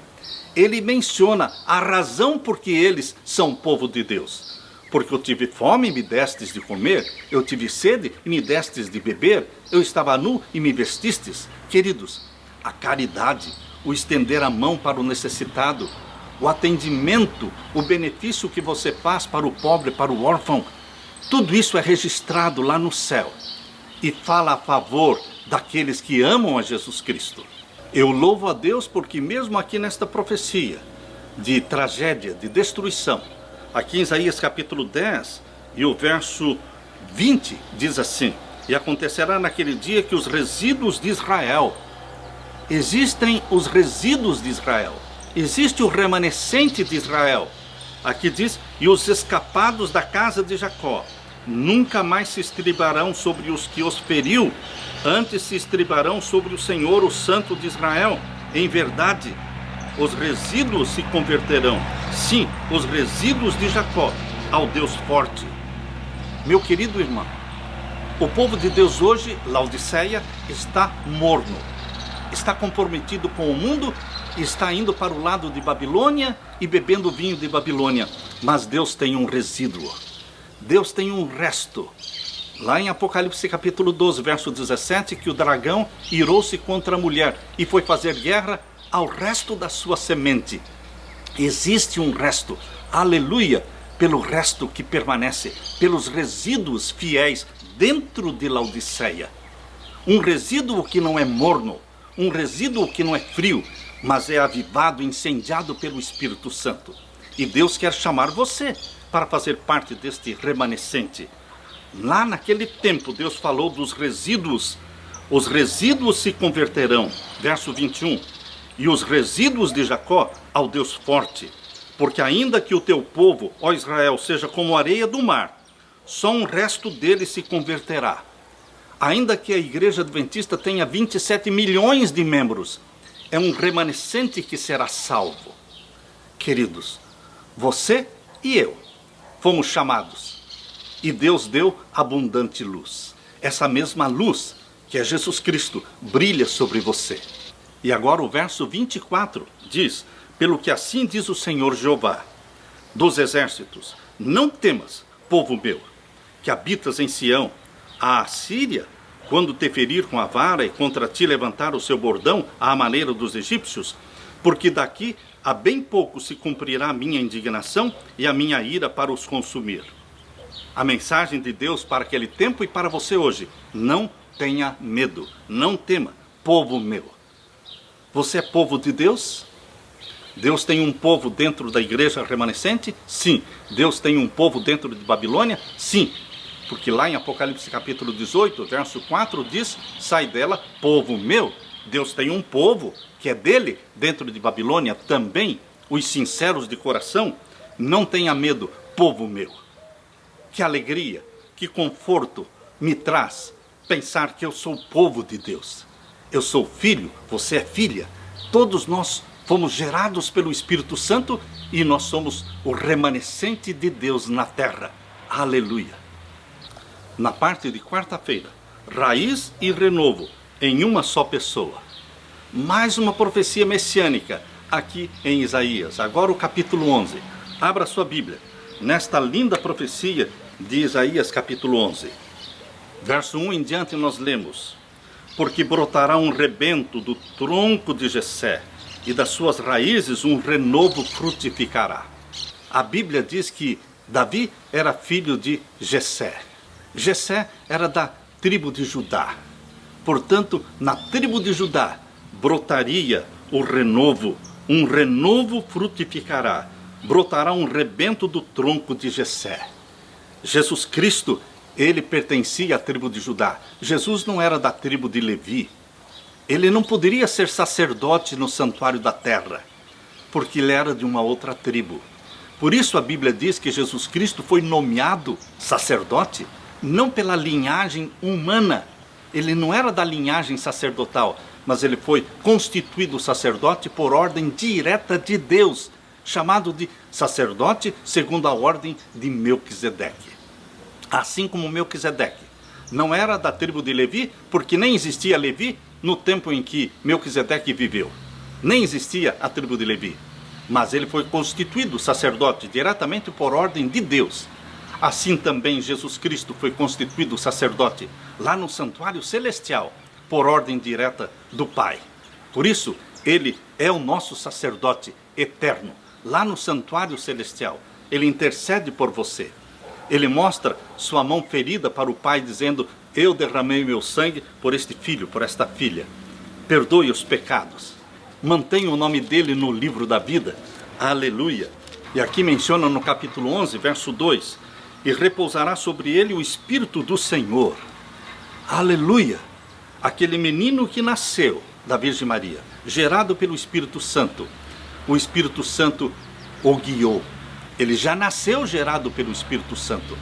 Ele menciona a razão por que eles são povo de Deus. Porque eu tive fome e me destes de comer, eu tive sede e me destes de beber, eu estava nu e me vestistes. Queridos, a caridade, o estender a mão para o necessitado, o atendimento, o benefício que você faz para o pobre, para o órfão, tudo isso é registrado lá no céu e fala a favor daqueles que amam a Jesus Cristo. Eu louvo a Deus porque mesmo aqui nesta profecia de tragédia, de destruição, aqui em Isaías capítulo 10 e o verso 20 diz assim: e acontecerá naquele dia que os resíduos de Israel, existem os resíduos de Israel, existe o remanescente de Israel. Aqui diz: e os escapados da casa de Jacó nunca mais se estribarão sobre os que os feriu, antes se estribarão sobre o Senhor, o Santo de Israel. Em verdade, os resíduos se converterão, sim, os resíduos de Jacó, ao Deus forte. Meu querido irmão, o povo de Deus hoje, Laodiceia, está morno, está comprometido com o mundo, está indo para o lado de Babilônia e bebendo vinho de Babilônia. Mas Deus tem um resíduo, Deus tem um resto. Lá em Apocalipse capítulo 12, verso 17, que o dragão irou-se contra a mulher e foi fazer guerra ao resto da sua semente. Existe um resto, aleluia, pelo resto que permanece, pelos resíduos fiéis dentro de Laodiceia. Um resíduo que não é morno, um resíduo que não é frio, mas é avivado, incendiado pelo Espírito Santo. E Deus quer chamar você para fazer parte deste remanescente. Lá naquele tempo, Deus falou dos resíduos. Os resíduos se converterão, verso 21, e os resíduos de Jacó ao Deus forte. Porque ainda que o teu povo, ó Israel, seja como a areia do mar, só um resto dele se converterá. Ainda que a igreja adventista tenha 27 milhões de membros, é um remanescente que será salvo. Queridos, você e eu fomos chamados, e Deus deu abundante luz. Essa mesma luz, que é Jesus Cristo, brilha sobre você. E agora o verso 24 diz: pelo que assim diz o Senhor Jeová dos exércitos, não temas, povo meu, que habitas em Sião. A Assíria, quando te ferir com a vara e contra ti levantar o seu bordão à maneira dos egípcios, porque daqui a bem pouco se cumprirá a minha indignação e a minha ira para os consumir. A mensagem de Deus para aquele tempo e para você hoje: não tenha medo, não tema, povo meu. Você é povo de Deus? Deus tem um povo dentro da igreja remanescente? Sim. Deus tem um povo dentro de Babilônia? Sim. Porque lá em Apocalipse capítulo 18, verso 4 diz: sai dela, povo meu. Deus tem um povo que é dele dentro de Babilônia também. Os sinceros de coração, não tenha medo, povo meu. Que alegria, que conforto me traz pensar que eu sou povo de Deus. eu sou filho, você é filha. Todos nós fomos gerados pelo Espírito Santo e nós somos o remanescente de Deus na terra. Aleluia! Na parte de quarta-feira, raiz e renovo em uma só pessoa. Mais uma profecia messiânica aqui em Isaías. Agora o capítulo 11. Abra sua Bíblia. Nesta linda profecia de Isaías capítulo 11. Verso 1 em diante nós lemos: porque brotará um rebento do tronco de Jessé, e das suas raízes um renovo frutificará. A Bíblia diz que Davi era filho de Jessé. Jessé era da tribo de Judá. Portanto, na tribo de Judá brotaria o renovo, um renovo frutificará. Brotará um rebento do tronco de Jessé. Jesus Cristo, ele pertencia à tribo de Judá. Jesus não era da tribo de Levi. Ele não poderia ser sacerdote no santuário da terra, porque ele era de uma outra tribo. Por isso a Bíblia diz que Jesus Cristo foi nomeado sacerdote, não pela linhagem humana. Ele não era da linhagem sacerdotal, mas ele foi constituído sacerdote por ordem direta de Deus, chamado de sacerdote segundo a ordem de Melquisedeque. Assim como Melquisedeque não era da tribo de Levi, porque nem existia Levi no tempo em que Melquisedeque viveu. Nem existia a tribo de Levi. Mas ele foi constituído sacerdote diretamente por ordem de Deus. Assim também Jesus Cristo foi constituído sacerdote lá no santuário celestial, por ordem direta do Pai. Por isso, ele é o nosso sacerdote eterno, lá no santuário celestial. Ele intercede por você. Ele mostra sua mão ferida para o Pai, dizendo: eu derramei meu sangue por este filho, por esta filha. Perdoe os pecados. Mantenha o nome dele no livro da vida. Aleluia. E aqui menciona no capítulo 11, verso 2: e repousará sobre ele o Espírito do Senhor. Aleluia. Aquele menino que nasceu da Virgem Maria, gerado pelo Espírito Santo. O Espírito Santo o guiou. Ele já nasceu gerado pelo Espírito Santo.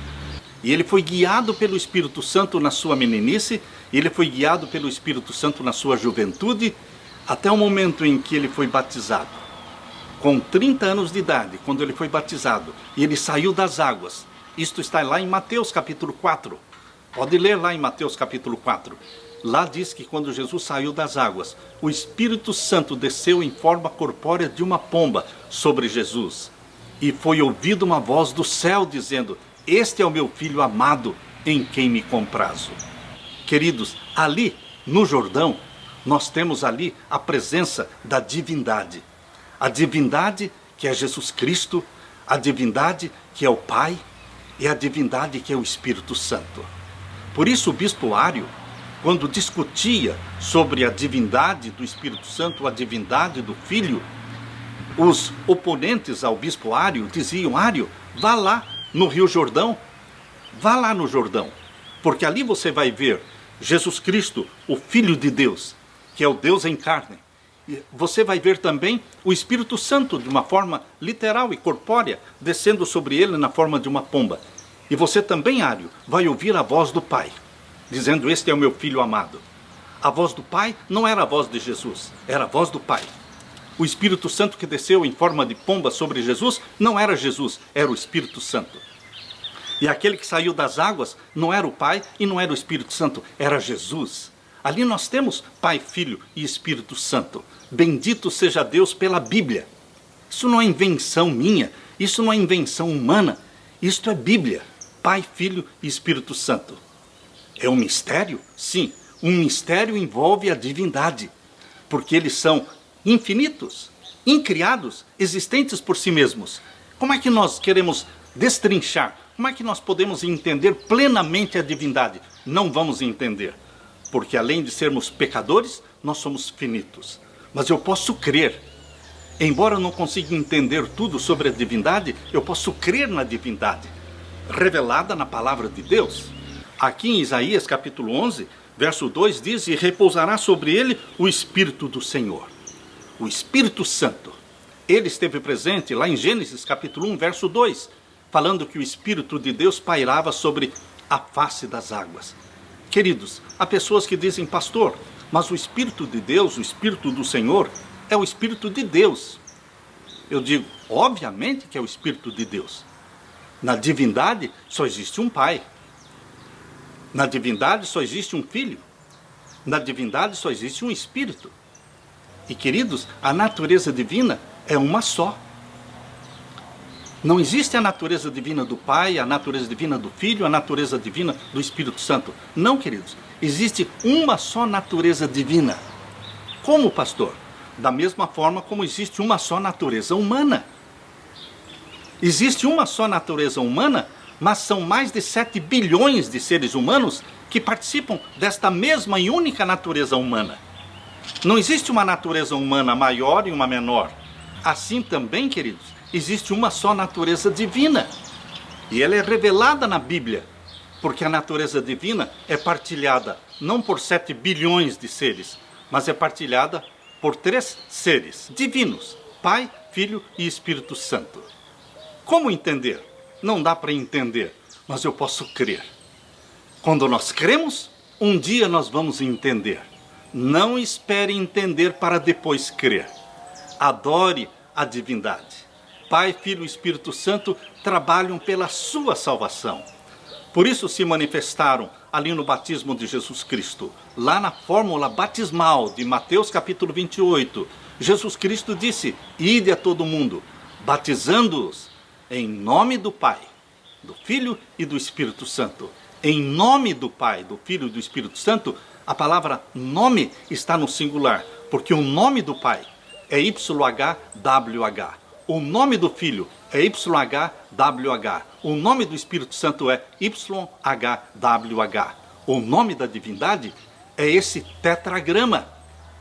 E ele foi guiado pelo Espírito Santo na sua meninice, e ele foi guiado pelo Espírito Santo na sua juventude, até o momento em que ele foi batizado. Com 30 anos de idade, quando ele foi batizado, e ele saiu das águas. Isto está lá em Mateus capítulo 4. Pode ler lá em Mateus capítulo 4. Lá diz que quando Jesus saiu das águas, o Espírito Santo desceu em forma corpórea de uma pomba sobre Jesus. E foi ouvida uma voz do céu dizendo: este é o meu filho amado, em quem me comprazo. Queridos, ali no Jordão, nós temos ali a presença da divindade. A divindade que é Jesus Cristo, a divindade que é o Pai e a divindade que é o Espírito Santo. Por isso o bispo Ário, quando discutia sobre a divindade do Espírito Santo, a divindade do Filho, os oponentes ao bispo Ário diziam: Ário, vá lá no Rio Jordão, vá lá no Jordão, porque ali você vai ver Jesus Cristo, o Filho de Deus, que é o Deus em carne. E você vai ver também o Espírito Santo de uma forma literal e corpórea, descendo sobre ele na forma de uma pomba. E você também, Ário, vai ouvir a voz do Pai, dizendo: este é o meu Filho amado. A voz do Pai não era a voz de Jesus, era a voz do Pai. O Espírito Santo que desceu em forma de pomba sobre Jesus não era Jesus, era o Espírito Santo. E aquele que saiu das águas não era o Pai e não era o Espírito Santo, era Jesus. Ali nós temos Pai, Filho e Espírito Santo. Bendito seja Deus pela Bíblia. Isso não é invenção minha, isso não é invenção humana, isto é Bíblia. Pai, Filho e Espírito Santo. É um mistério? Sim, um mistério envolve a divindade, porque eles são infinitos, incriados, existentes por si mesmos. Como é que nós queremos destrinchar? Como é que nós podemos entender plenamente a divindade? Não vamos entender, porque além de sermos pecadores, nós somos finitos. Mas eu posso crer. Embora eu não consiga entender tudo sobre a divindade, eu posso crer na divindade, revelada na palavra de Deus. Aqui em Isaías capítulo 11, verso 2 diz: e repousará sobre ele o Espírito do Senhor. O Espírito Santo, ele esteve presente lá em Gênesis capítulo 1, verso 2, falando que o Espírito de Deus pairava sobre a face das águas. Queridos, há pessoas que dizem: pastor, Mas o Espírito de Deus, o Espírito do Senhor, é o Espírito de Deus. Eu digo, obviamente que é o Espírito de Deus. Na divindade só existe um Pai. Na divindade só existe um Filho. Na divindade só existe um Espírito. E, queridos, a natureza divina é uma só. Não existe a natureza divina do Pai, a natureza divina do Filho, a natureza divina do Espírito Santo. Não, queridos. Existe uma só natureza divina. Como, pastor? Da mesma forma como existe uma só natureza humana. Existe uma só natureza humana, mas são mais de 7 bilhões de seres humanos que participam desta mesma e única natureza humana. Não existe uma natureza humana maior e uma menor. Assim também, queridos, existe uma só natureza divina. E ela é revelada na Bíblia, porque a natureza divina é partilhada não por 7 bilhões de seres, mas é partilhada por 3 seres divinos: Pai, Filho e Espírito Santo. Como entender? Não dá para entender, mas eu posso crer. Quando nós cremos, um dia nós vamos entender. Não espere entender para depois crer. Adore a divindade. Pai, Filho e Espírito Santo trabalham pela sua salvação. Por isso se manifestaram ali no batismo de Jesus Cristo. Lá na fórmula batismal de Mateus capítulo 28, Jesus Cristo disse: ide a todo mundo, batizando-os em nome do Pai, do Filho e do Espírito Santo. Em nome do Pai, do Filho e do Espírito Santo, a palavra nome está no singular, porque o nome do Pai é YHWH. O nome do Filho é YHWH. O nome do Espírito Santo é YHWH. O nome da divindade é esse tetragrama.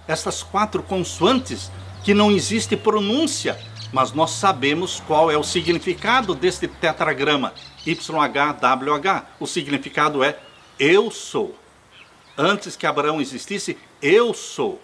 Essas 4 consoantes que não existe pronúncia, mas nós sabemos qual é o significado deste tetragrama, YHWH. O significado é eu sou. Antes que Abraão existisse, eu sou.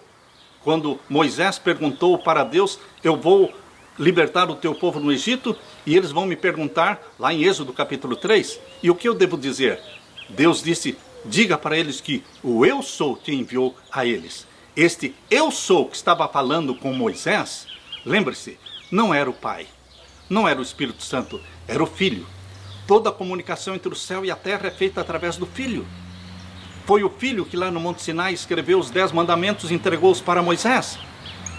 Quando Moisés perguntou para Deus: eu vou libertar o teu povo no Egito, e eles vão me perguntar, lá em Êxodo capítulo 3, e o que eu devo dizer? Deus disse: diga para eles que o eu sou te enviou a eles. Este eu sou que estava falando com Moisés, lembre-se, não era o Pai, não era o Espírito Santo, era o Filho. Toda a comunicação entre o céu e a terra é feita através do Filho. Foi o Filho que lá no Monte Sinai escreveu os 10 mandamentos e entregou-os para Moisés.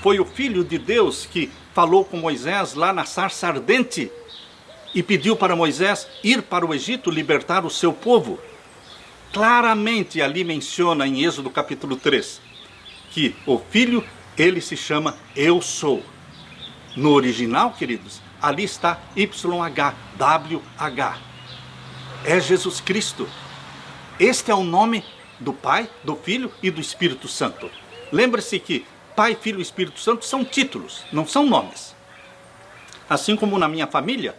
Foi o Filho de Deus que falou com Moisés lá na sarça ardente e pediu para Moisés ir para o Egito libertar o seu povo. Claramente ali menciona em Êxodo capítulo 3 que o Filho, ele se chama Eu Sou. No original, queridos, ali está YHWH. É Jesus Cristo. Este é o nome do Pai, do Filho e do Espírito Santo. Lembre-se que Pai, Filho e Espírito Santo são títulos, não são nomes. Assim como na minha família,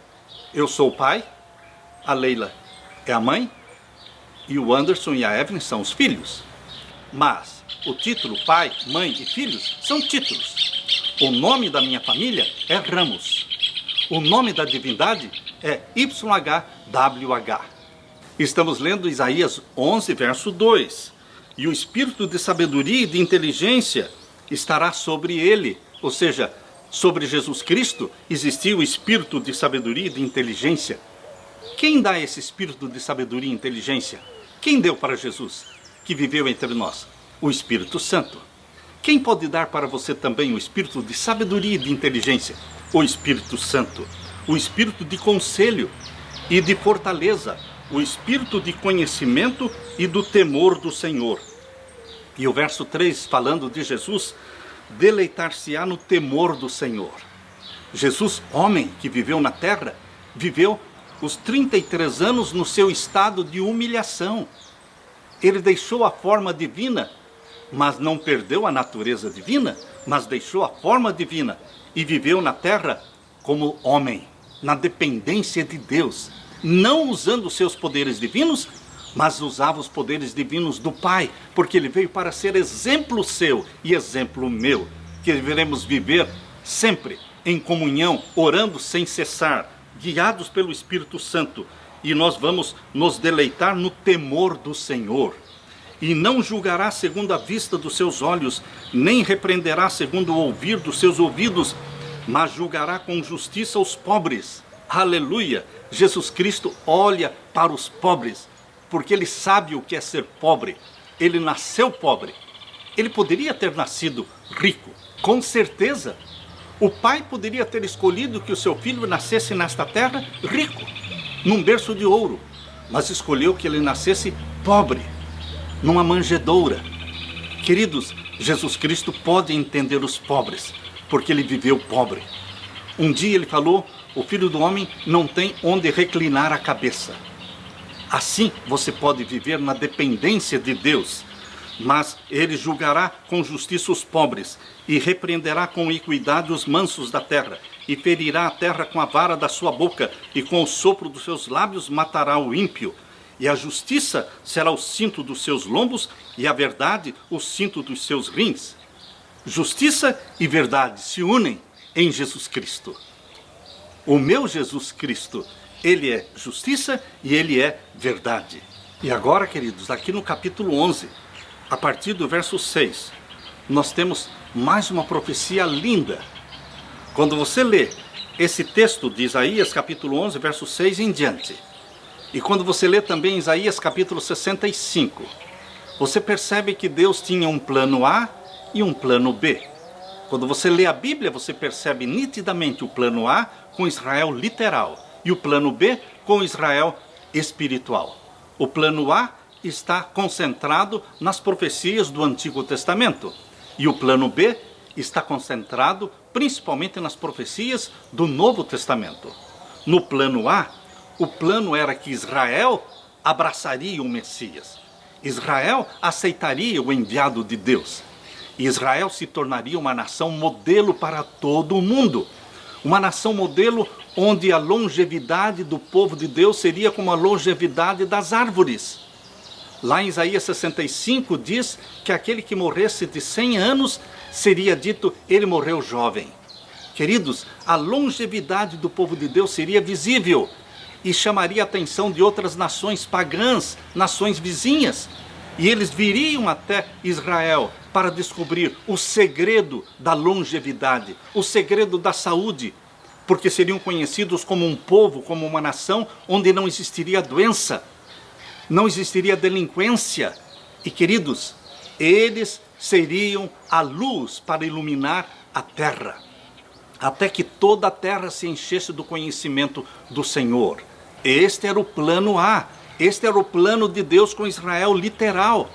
eu sou o pai, a Leila é a mãe, e o Anderson e a Evelyn são os filhos. Mas o título pai, mãe e filhos são títulos. O nome da minha família é Ramos. O nome da divindade é YHWH. Estamos lendo Isaías 11, verso 2. E o espírito de sabedoria e de inteligência estará sobre ele. Ou seja, sobre Jesus Cristo existia o espírito de sabedoria e de inteligência. Quem dá esse espírito de sabedoria e inteligência? Quem deu para Jesus, que viveu entre nós? O Espírito Santo. Quem pode dar para você também o espírito de sabedoria e de inteligência? O Espírito Santo. O espírito de conselho e de fortaleza. O espírito de conhecimento e do temor do Senhor. E o verso 3, falando de Jesus, deleitar-se-á no temor do Senhor. Jesus, homem que viveu na terra, viveu os 33 anos no seu estado de humilhação. Ele deixou a forma divina, mas não perdeu a natureza divina, mas deixou a forma divina e viveu na terra como homem, na dependência de Deus, não usando os seus poderes divinos, mas usava os poderes divinos do Pai, porque ele veio para ser exemplo seu e exemplo meu, que devemos viver sempre em comunhão, orando sem cessar, guiados pelo Espírito Santo, e nós vamos nos deleitar no temor do Senhor. e não julgará segundo a vista dos seus olhos, nem repreenderá segundo o ouvir dos seus ouvidos, mas julgará com justiça os pobres. Aleluia! Jesus Cristo olha para os pobres, porque Ele sabe o que é ser pobre. Ele nasceu pobre. Ele poderia ter nascido rico, com certeza. O pai poderia ter escolhido que o seu filho nascesse nesta terra rico, num berço de ouro, mas escolheu que ele nascesse pobre, numa manjedoura. Queridos, Jesus Cristo pode entender os pobres, porque Ele viveu pobre. Um dia Ele falou: o Filho do Homem não tem onde reclinar a cabeça. Assim você pode viver na dependência de Deus, mas Ele julgará com justiça os pobres e repreenderá com equidade os mansos da terra, e ferirá a terra com a vara da sua boca, e com o sopro dos seus lábios matará o ímpio. E a justiça será o cinto dos seus lombos, e a verdade o cinto dos seus rins. Justiça e verdade se unem em Jesus Cristo. O meu Jesus Cristo, Ele é justiça e Ele é verdade. E agora, queridos, aqui no capítulo 11, a partir do verso 6, nós temos mais uma profecia linda. Quando você lê esse texto de Isaías capítulo 11, verso 6 em diante, e quando você lê também Isaías capítulo 65, você percebe que Deus tinha um plano A e um plano B. Quando você lê a Bíblia, você percebe nitidamente o plano A com Israel literal e o plano B com Israel espiritual. O plano A está concentrado nas profecias do Antigo Testamento e o plano B está concentrado principalmente nas profecias do Novo Testamento. No plano A, o plano era que Israel abraçaria o Messias. Israel aceitaria o enviado de Deus. Israel se tornaria uma nação modelo para todo o mundo. Uma nação modelo onde a longevidade do povo de Deus seria como a longevidade das árvores. Lá em Isaías 65 diz que aquele que morresse de 100 anos seria dito: ele morreu jovem. Queridos, a longevidade do povo de Deus seria visível e chamaria a atenção de outras nações pagãs, nações vizinhas. E eles viriam até Israel para descobrir o segredo da longevidade, o segredo da saúde, porque seriam conhecidos como um povo, como uma nação onde não existiria doença, não existiria delinquência. E, queridos, eles seriam a luz para iluminar a terra, até que toda a terra se enchesse do conhecimento do Senhor. Este era o plano A, este era o plano de Deus com Israel literal.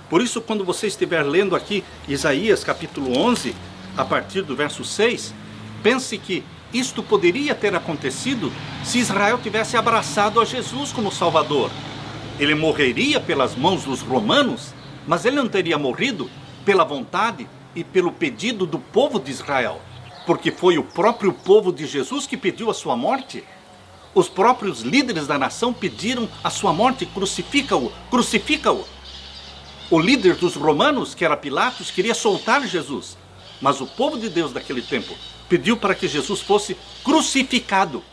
Por isso, quando você estiver lendo aqui Isaías capítulo 11, a partir do verso 6, pense que isto poderia ter acontecido se Israel tivesse abraçado a Jesus como Salvador. Ele morreria pelas mãos dos romanos, mas ele não teria morrido pela vontade e pelo pedido do povo de Israel, porque foi o próprio povo de Jesus que pediu a sua morte. Os próprios líderes da nação pediram a sua morte: crucifica-o, crucifica-o. O líder dos romanos, que era Pilatos, queria soltar Jesus, mas o povo de Deus daquele tempo pediu para que Jesus fosse crucificado.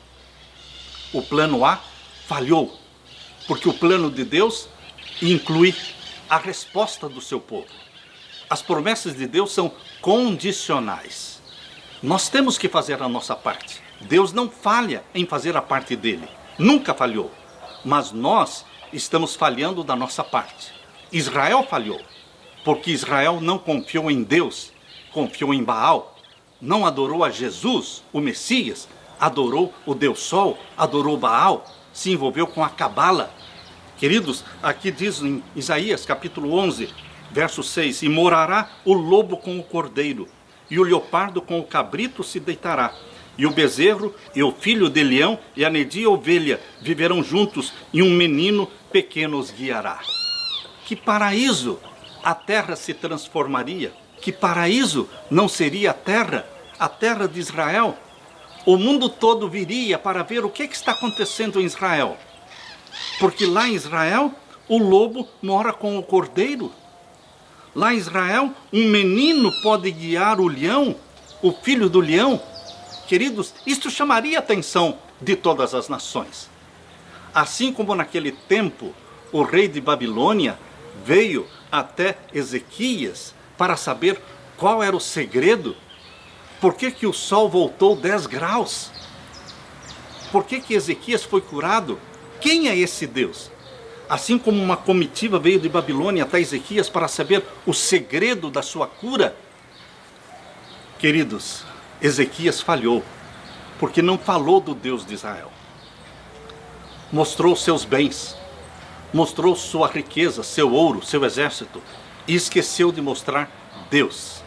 O plano A falhou, porque o plano de Deus inclui a resposta do seu povo. As promessas de Deus são condicionais. Nós temos que fazer a nossa parte. Deus não falha em fazer a parte dele, nunca falhou, mas nós estamos falhando da nossa parte. Israel falhou, porque Israel não confiou em Deus, confiou em Baal, não adorou a Jesus, o Messias, adorou o Deus Sol, adorou Baal, se envolveu com a cabala. Queridos, aqui diz em Isaías capítulo 11, verso 6, e morará o lobo com o cordeiro, e o leopardo com o cabrito se deitará, e o bezerro e o filho de leão e a nedia ovelha viverão juntos, e um menino pequeno os guiará. Que paraíso a terra se transformaria! Que paraíso não seria a terra de Israel? O mundo todo viria para ver o que está acontecendo em Israel. Porque lá em Israel, o lobo mora com o cordeiro. Lá em Israel, um menino pode guiar o leão, o filho do leão. Queridos, isto chamaria a atenção de todas as nações. Assim como naquele tempo, o rei de Babilônia veio até Ezequias para saber qual era o segredo. Por que o sol voltou 10 graus? Por que Ezequias foi curado? Quem é esse Deus? Assim como uma comitiva veio de Babilônia até Ezequias para saber o segredo da sua cura. Queridos, Ezequias falhou, porque não falou do Deus de Israel. Mostrou seus bens, mostrou sua riqueza, seu ouro, seu exército, e esqueceu de mostrar Deus.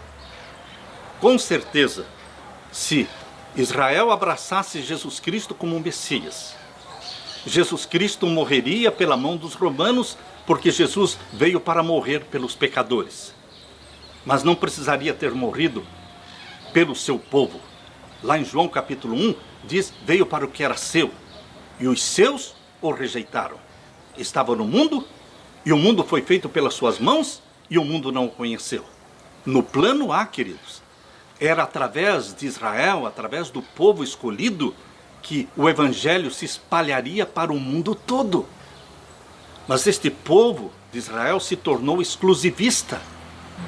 Com certeza, se Israel abraçasse Jesus Cristo como um Messias, Jesus Cristo morreria pela mão dos romanos, porque Jesus veio para morrer pelos pecadores. Mas não precisaria ter morrido pelo seu povo. Lá em João capítulo 1, diz, veio para o que era seu, e os seus o rejeitaram. Estava no mundo, e o mundo foi feito pelas suas mãos, e o mundo não o conheceu. No plano A, queridos, era através de Israel, através do povo escolhido, que o evangelho se espalharia para o mundo todo. Mas este povo de Israel se tornou exclusivista,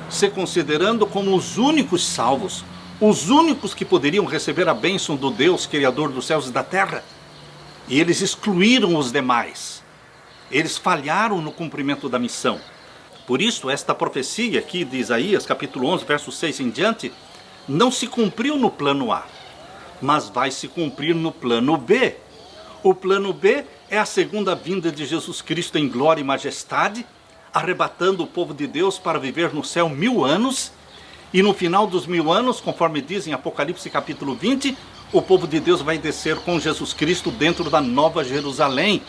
se considerando como os únicos salvos, os únicos que poderiam receber a bênção do Deus, Criador dos céus e da terra. E eles excluíram os demais. Eles falharam no cumprimento da missão. Por isso, esta profecia aqui de Isaías, capítulo 11, verso 6 em diante, não se cumpriu no plano A, mas vai se cumprir no plano B. O plano B é a segunda vinda de Jesus Cristo em glória e majestade, arrebatando o povo de Deus para viver no céu 1000 anos, e no final dos 1000 anos, conforme diz em Apocalipse capítulo 20, o povo de Deus vai descer com Jesus Cristo dentro da Nova Jerusalém.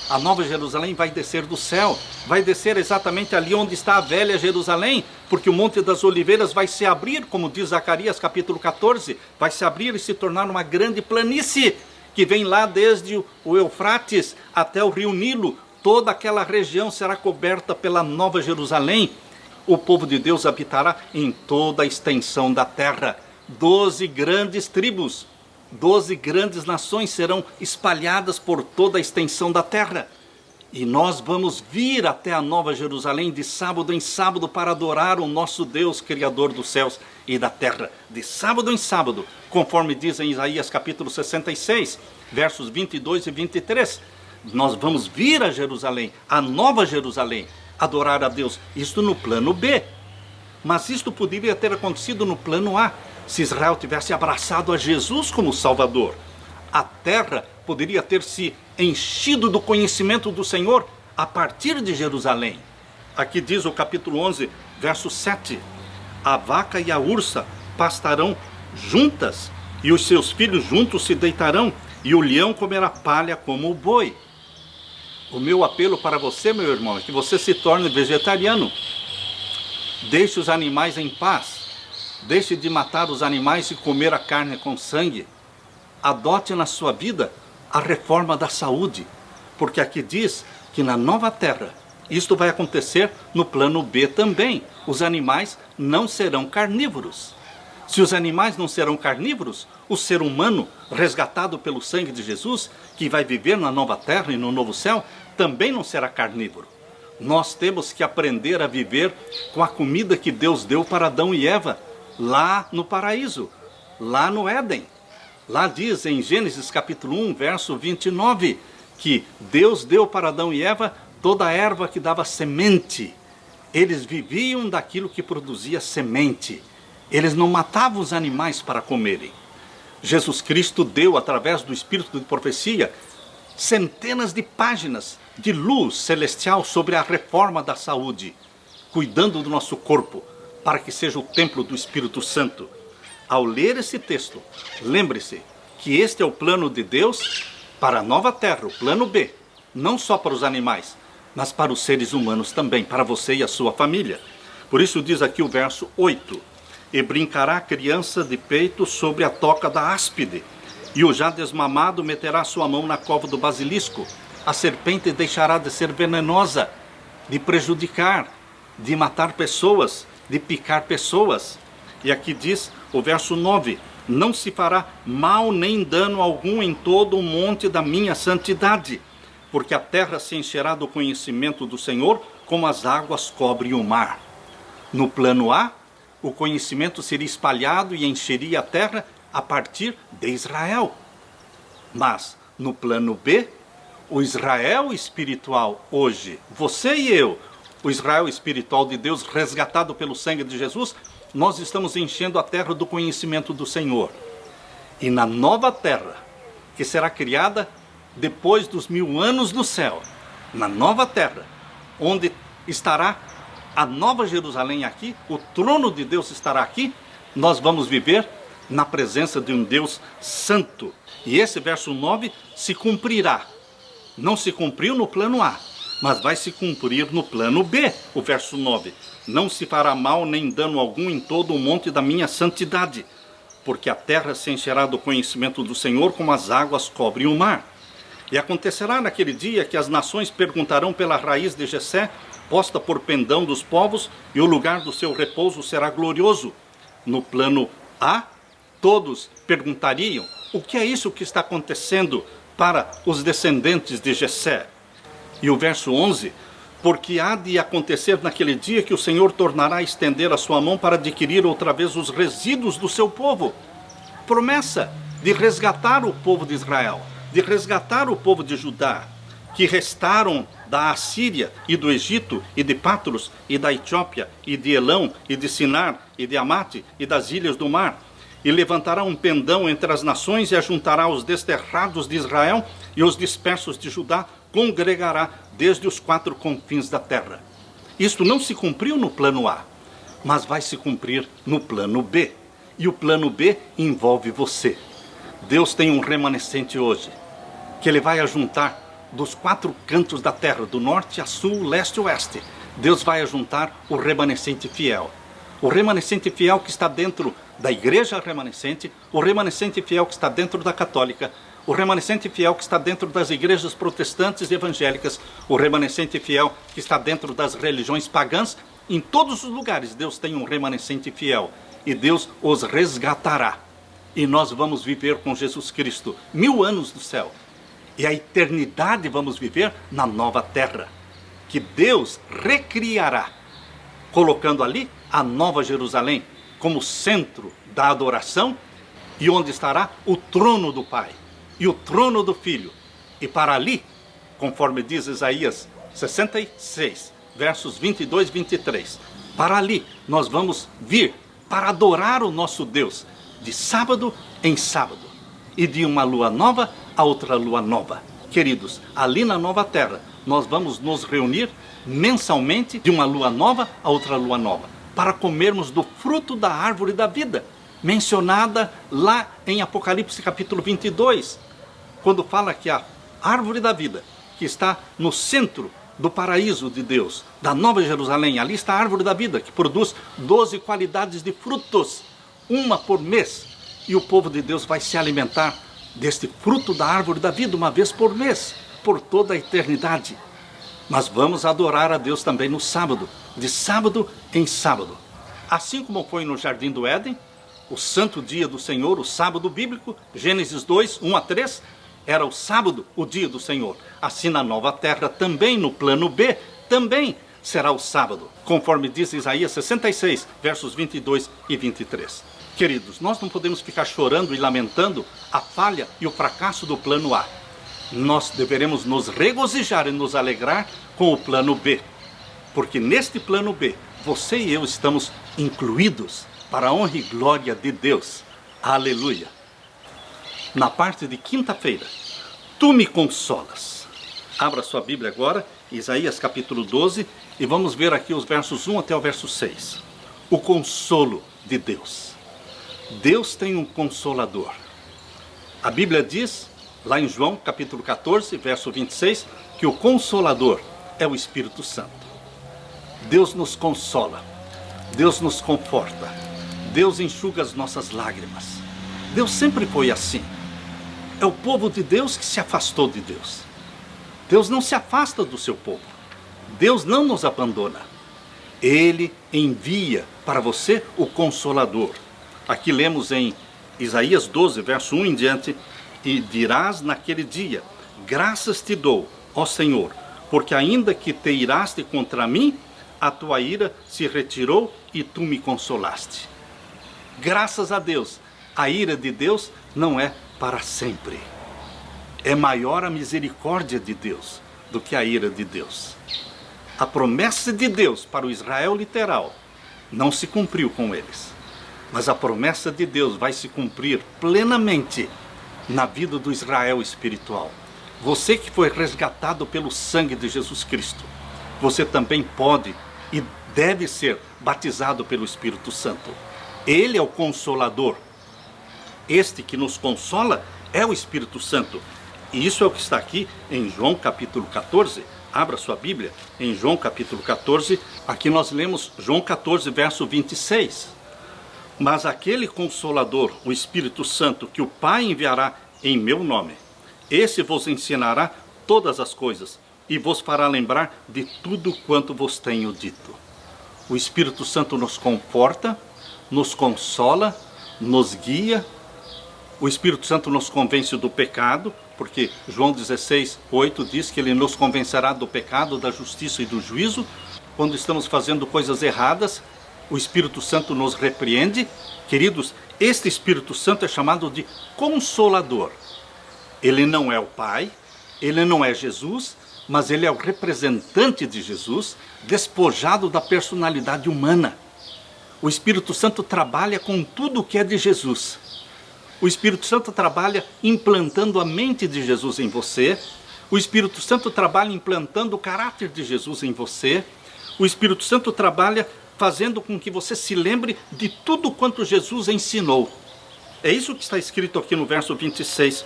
A Nova Jerusalém vai descer do céu, vai descer exatamente ali onde está a velha Jerusalém, porque o Monte das Oliveiras vai se abrir, como diz Zacarias capítulo 14, vai se abrir e se tornar uma grande planície, que vem lá desde o Eufrates até o rio Nilo. Toda aquela região será coberta pela Nova Jerusalém. O povo de Deus habitará em toda a extensão da terra. 12 grandes tribos, 12 grandes nações serão espalhadas por toda a extensão da terra. E nós vamos vir até a Nova Jerusalém de sábado em sábado para adorar o nosso Deus, Criador dos céus e da terra. De sábado em sábado, conforme diz em Isaías capítulo 66, versos 22 e 23. Nós vamos vir a Jerusalém, a Nova Jerusalém, adorar a Deus. Isto no plano B. Mas isto poderia ter acontecido no plano A, se Israel tivesse abraçado a Jesus como Salvador. A terra poderia ter se enchido do conhecimento do Senhor a partir de Jerusalém. Aqui diz o capítulo 11, verso 7. A vaca e a ursa pastarão juntas, e os seus filhos juntos se deitarão, e o leão comerá palha como o boi. O meu apelo para você, meu irmão, é que você se torne vegetariano. Deixe os animais em paz. Deixe de matar os animais e comer a carne com sangue. Adote na sua vida a reforma da saúde, porque aqui diz que na nova terra, isto vai acontecer no plano B também. Os animais não serão carnívoros. Se os animais não serão carnívoros, o ser humano, resgatado pelo sangue de Jesus, que vai viver na nova terra e no novo céu, também não será carnívoro. Nós temos que aprender a viver com a comida que Deus deu para Adão e Eva, lá no paraíso, lá no Éden. Lá diz em Gênesis capítulo 1, verso 29, que Deus deu para Adão e Eva toda a erva que dava semente. Eles viviam daquilo que produzia semente. Eles não matavam os animais para comerem. Jesus Cristo deu, através do Espírito de profecia, centenas de páginas de luz celestial sobre a reforma da saúde, cuidando do nosso corpo, para que seja o templo do Espírito Santo. Ao ler esse texto, lembre-se que este é o plano de Deus para a nova terra, o plano B, não só para os animais, mas para os seres humanos também, para você e a sua família. Por isso diz aqui o verso 8, e brincará a criança de peito sobre a toca da áspide, e o já desmamado meterá sua mão na cova do basilisco. A serpente deixará de ser venenosa, de prejudicar, de matar pessoas, de picar pessoas. E aqui diz o verso 9, não se fará mal nem dano algum em todo o monte da minha santidade, porque a terra se encherá do conhecimento do Senhor, como as águas cobrem o mar. No plano A, o conhecimento seria espalhado e encheria a terra a partir de Israel. Mas, no plano B, o Israel espiritual hoje, você e eu, o Israel espiritual de Deus resgatado pelo sangue de Jesus, nós estamos enchendo a terra do conhecimento do Senhor. E na nova terra, que será criada depois dos 1000 anos no céu, na nova terra, onde estará a nova Jerusalém aqui, o trono de Deus estará aqui, nós vamos viver na presença de um Deus santo. E esse verso 9 se cumprirá. Não se cumpriu no plano A, mas vai se cumprir no plano B, o verso 9. Não se fará mal nem dano algum em todo o monte da minha santidade, porque a terra se encherá do conhecimento do Senhor como as águas cobrem o mar. E acontecerá naquele dia que as nações perguntarão pela raiz de Jessé, posta por pendão dos povos, e o lugar do seu repouso será glorioso. No plano A, todos perguntariam, o que é isso que está acontecendo para os descendentes de Jessé? E o verso 11, porque há de acontecer naquele dia que o Senhor tornará a estender a sua mão para adquirir outra vez os resíduos do seu povo. Promessa de resgatar o povo de Israel, de resgatar o povo de Judá, que restaram da Assíria e do Egito e de Patros e da Etiópia e de Elão e de Sinar e de Amate e das ilhas do mar. E levantará um pendão entre as nações e ajuntará os desterrados de Israel e os dispersos de Judá, congregará desde os 4 confins da terra. Isto não se cumpriu no plano A, mas vai se cumprir no plano B. E o plano B envolve você. Deus tem um remanescente hoje, que Ele vai ajuntar dos 4 cantos da terra, do norte a sul, leste e oeste. Deus vai ajuntar o remanescente fiel. O remanescente fiel que está dentro da igreja remanescente, o remanescente fiel que está dentro da católica, o remanescente fiel que está dentro das igrejas protestantes e evangélicas, o remanescente fiel que está dentro das religiões pagãs. Em todos os lugares Deus tem um remanescente fiel e Deus os resgatará. E nós vamos viver com Jesus Cristo 1000 anos no céu. E a eternidade vamos viver na nova terra, que Deus recriará, colocando ali a nova Jerusalém como centro da adoração e onde estará o trono do Pai e o trono do Filho. E para ali, conforme diz Isaías 66, versos 22 e 23, para ali nós vamos vir para adorar o nosso Deus de sábado em sábado e de uma lua nova a outra lua nova. Queridos, ali na nova terra nós vamos nos reunir mensalmente de uma lua nova a outra lua nova, para comermos do fruto da árvore da vida, mencionada lá em Apocalipse capítulo 22, quando fala que a árvore da vida, que está no centro do paraíso de Deus, da Nova Jerusalém, ali está a árvore da vida, que produz 12 qualidades de frutos, uma por mês, e o povo de Deus vai se alimentar deste fruto da árvore da vida uma vez por mês, por toda a eternidade. Mas vamos adorar a Deus também no sábado, de sábado em sábado. Assim como foi no Jardim do Éden, o santo dia do Senhor, o sábado bíblico, Gênesis 2, 1 a 3, era o sábado, o dia do Senhor. Assim na nova terra, também no plano B, também será o sábado, conforme diz Isaías 66, versos 22 e 23. Queridos, nós não podemos ficar chorando e lamentando a falha e o fracasso do plano A. Nós deveremos nos regozijar e nos alegrar com o plano B, porque neste plano B, você e eu estamos incluídos para a honra e glória de Deus. Aleluia! Na parte de quinta-feira, tu me consolas. Abra sua Bíblia agora, Isaías capítulo 12, e vamos ver aqui os versos 1 até o verso 6. O consolo de Deus. Deus tem um consolador. A Bíblia diz, lá em João capítulo 14, verso 26, que o consolador é o Espírito Santo. Deus nos consola, Deus nos conforta, Deus enxuga as nossas lágrimas. Deus sempre foi assim. É o povo de Deus que se afastou de Deus. Deus não se afasta do seu povo. Deus não nos abandona. Ele envia para você o Consolador. Aqui lemos em Isaías 12, verso 1 em diante, e dirás naquele dia, graças te dou, ó Senhor, porque ainda que te iraste contra mim, a tua ira se retirou e tu me consolaste. Graças a Deus, a ira de Deus não é para sempre. É maior a misericórdia de Deus do que a ira de Deus. A promessa de Deus para o Israel literal não se cumpriu com eles, mas a promessa de Deus vai se cumprir plenamente na vida do Israel espiritual. Você que foi resgatado pelo sangue de Jesus Cristo, você também pode e deve ser batizado pelo Espírito Santo. Ele é o Consolador. Este que nos consola é o Espírito Santo. E isso é o que está aqui em João capítulo 14. Abra sua Bíblia em João capítulo 14. Aqui nós lemos João 14, verso 26. Mas aquele Consolador, o Espírito Santo, que o Pai enviará em meu nome, esse vos ensinará todas as coisas e vos fará lembrar de tudo quanto vos tenho dito. O Espírito Santo nos conforta, nos consola, nos guia. O Espírito Santo nos convence do pecado, porque João 16, 8 diz que ele nos convencerá do pecado, da justiça e do juízo. Quando estamos fazendo coisas erradas, o Espírito Santo nos repreende. Queridos, este Espírito Santo é chamado de Consolador. Ele não é o Pai, ele não é Jesus, mas ele é o representante de Jesus, despojado da personalidade humana. O Espírito Santo trabalha com tudo o que é de Jesus. O Espírito Santo trabalha implantando a mente de Jesus em você. O Espírito Santo trabalha implantando o caráter de Jesus em você. O Espírito Santo trabalha fazendo com que você se lembre de tudo quanto Jesus ensinou. É isso que está escrito aqui no verso 26.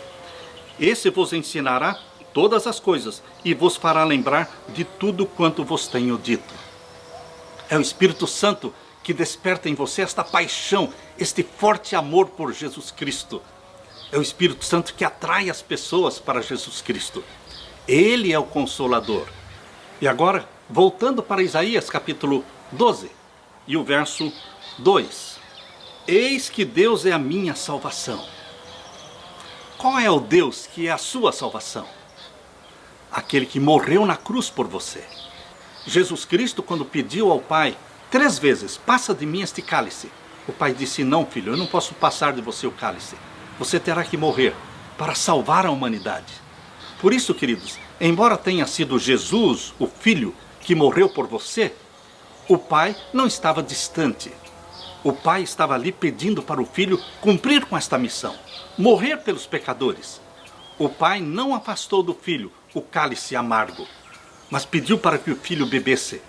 Esse vos ensinará todas as coisas e vos fará lembrar de tudo quanto vos tenho dito. É o Espírito Santo que desperta em você esta paixão, este forte amor por Jesus Cristo. É o Espírito Santo que atrai as pessoas para Jesus Cristo. Ele é o Consolador. E agora, voltando para Isaías capítulo 12 e o verso 2. Eis que Deus é a minha salvação. Qual é o Deus que é a sua salvação? Aquele que morreu na cruz por você. Jesus Cristo, quando pediu ao Pai 3 vezes, passa de mim este cálice. O Pai disse, não, filho, eu não posso passar de você o cálice. Você terá que morrer para salvar a humanidade. Por isso, queridos, embora tenha sido Jesus, o Filho, que morreu por você, o Pai não estava distante. O Pai estava ali pedindo para o Filho cumprir com esta missão, morrer pelos pecadores. O Pai não afastou do Filho o cálice amargo, mas pediu para que o Filho bebesse.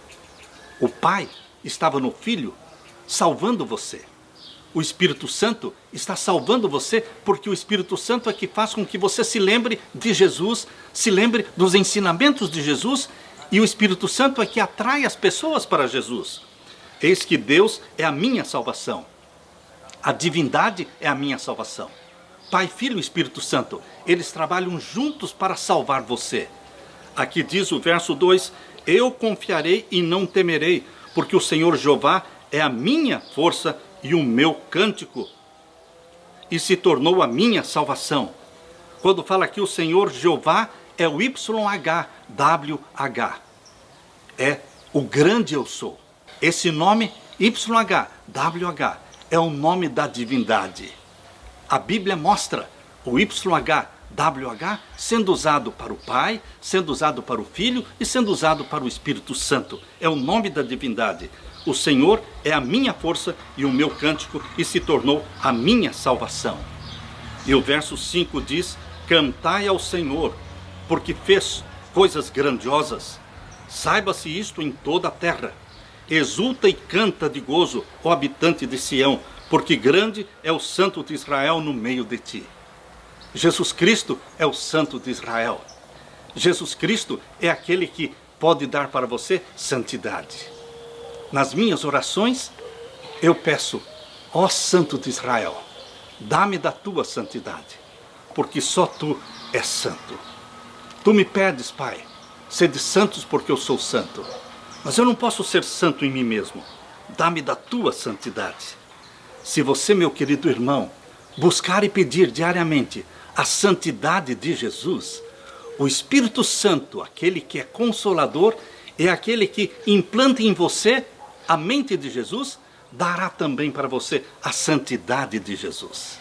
O Pai estava no Filho, salvando você. O Espírito Santo está salvando você, porque o Espírito Santo é que faz com que você se lembre de Jesus, se lembre dos ensinamentos de Jesus, e o Espírito Santo é que atrai as pessoas para Jesus. Eis que Deus é a minha salvação. A divindade é a minha salvação. Pai, Filho e Espírito Santo, eles trabalham juntos para salvar você. Aqui diz o verso 2, eu confiarei e não temerei, porque o Senhor Jeová é a minha força e o meu cântico, e se tornou a minha salvação. Quando fala aqui o Senhor Jeová, é o YHWH, é o grande eu sou. Esse nome YHWH é o nome da divindade. A Bíblia mostra o YHWH sendo usado para o Pai, sendo usado para o Filho e sendo usado para o Espírito Santo. É o nome da divindade. O Senhor é a minha força e o meu cântico, e se tornou a minha salvação. E o verso 5 diz, cantai ao Senhor, porque fez coisas grandiosas. Saiba-se isto em toda a terra. Exulta e canta de gozo, ó habitante de Sião, porque grande é o Santo de Israel no meio de ti. Jesus Cristo é o Santo de Israel. Jesus Cristo é aquele que pode dar para você santidade. Nas minhas orações, eu peço, ó Santo de Israel, dá-me da tua santidade, porque só tu és santo. Tu me pedes, Pai, sede santos porque eu sou santo. Mas eu não posso ser santo em mim mesmo. Dá-me da tua santidade. Se você, meu querido irmão, buscar e pedir diariamente a santidade de Jesus, O Espírito Santo, aquele que é consolador, é aquele que implanta em você a mente de Jesus, dará também para você a santidade de Jesus.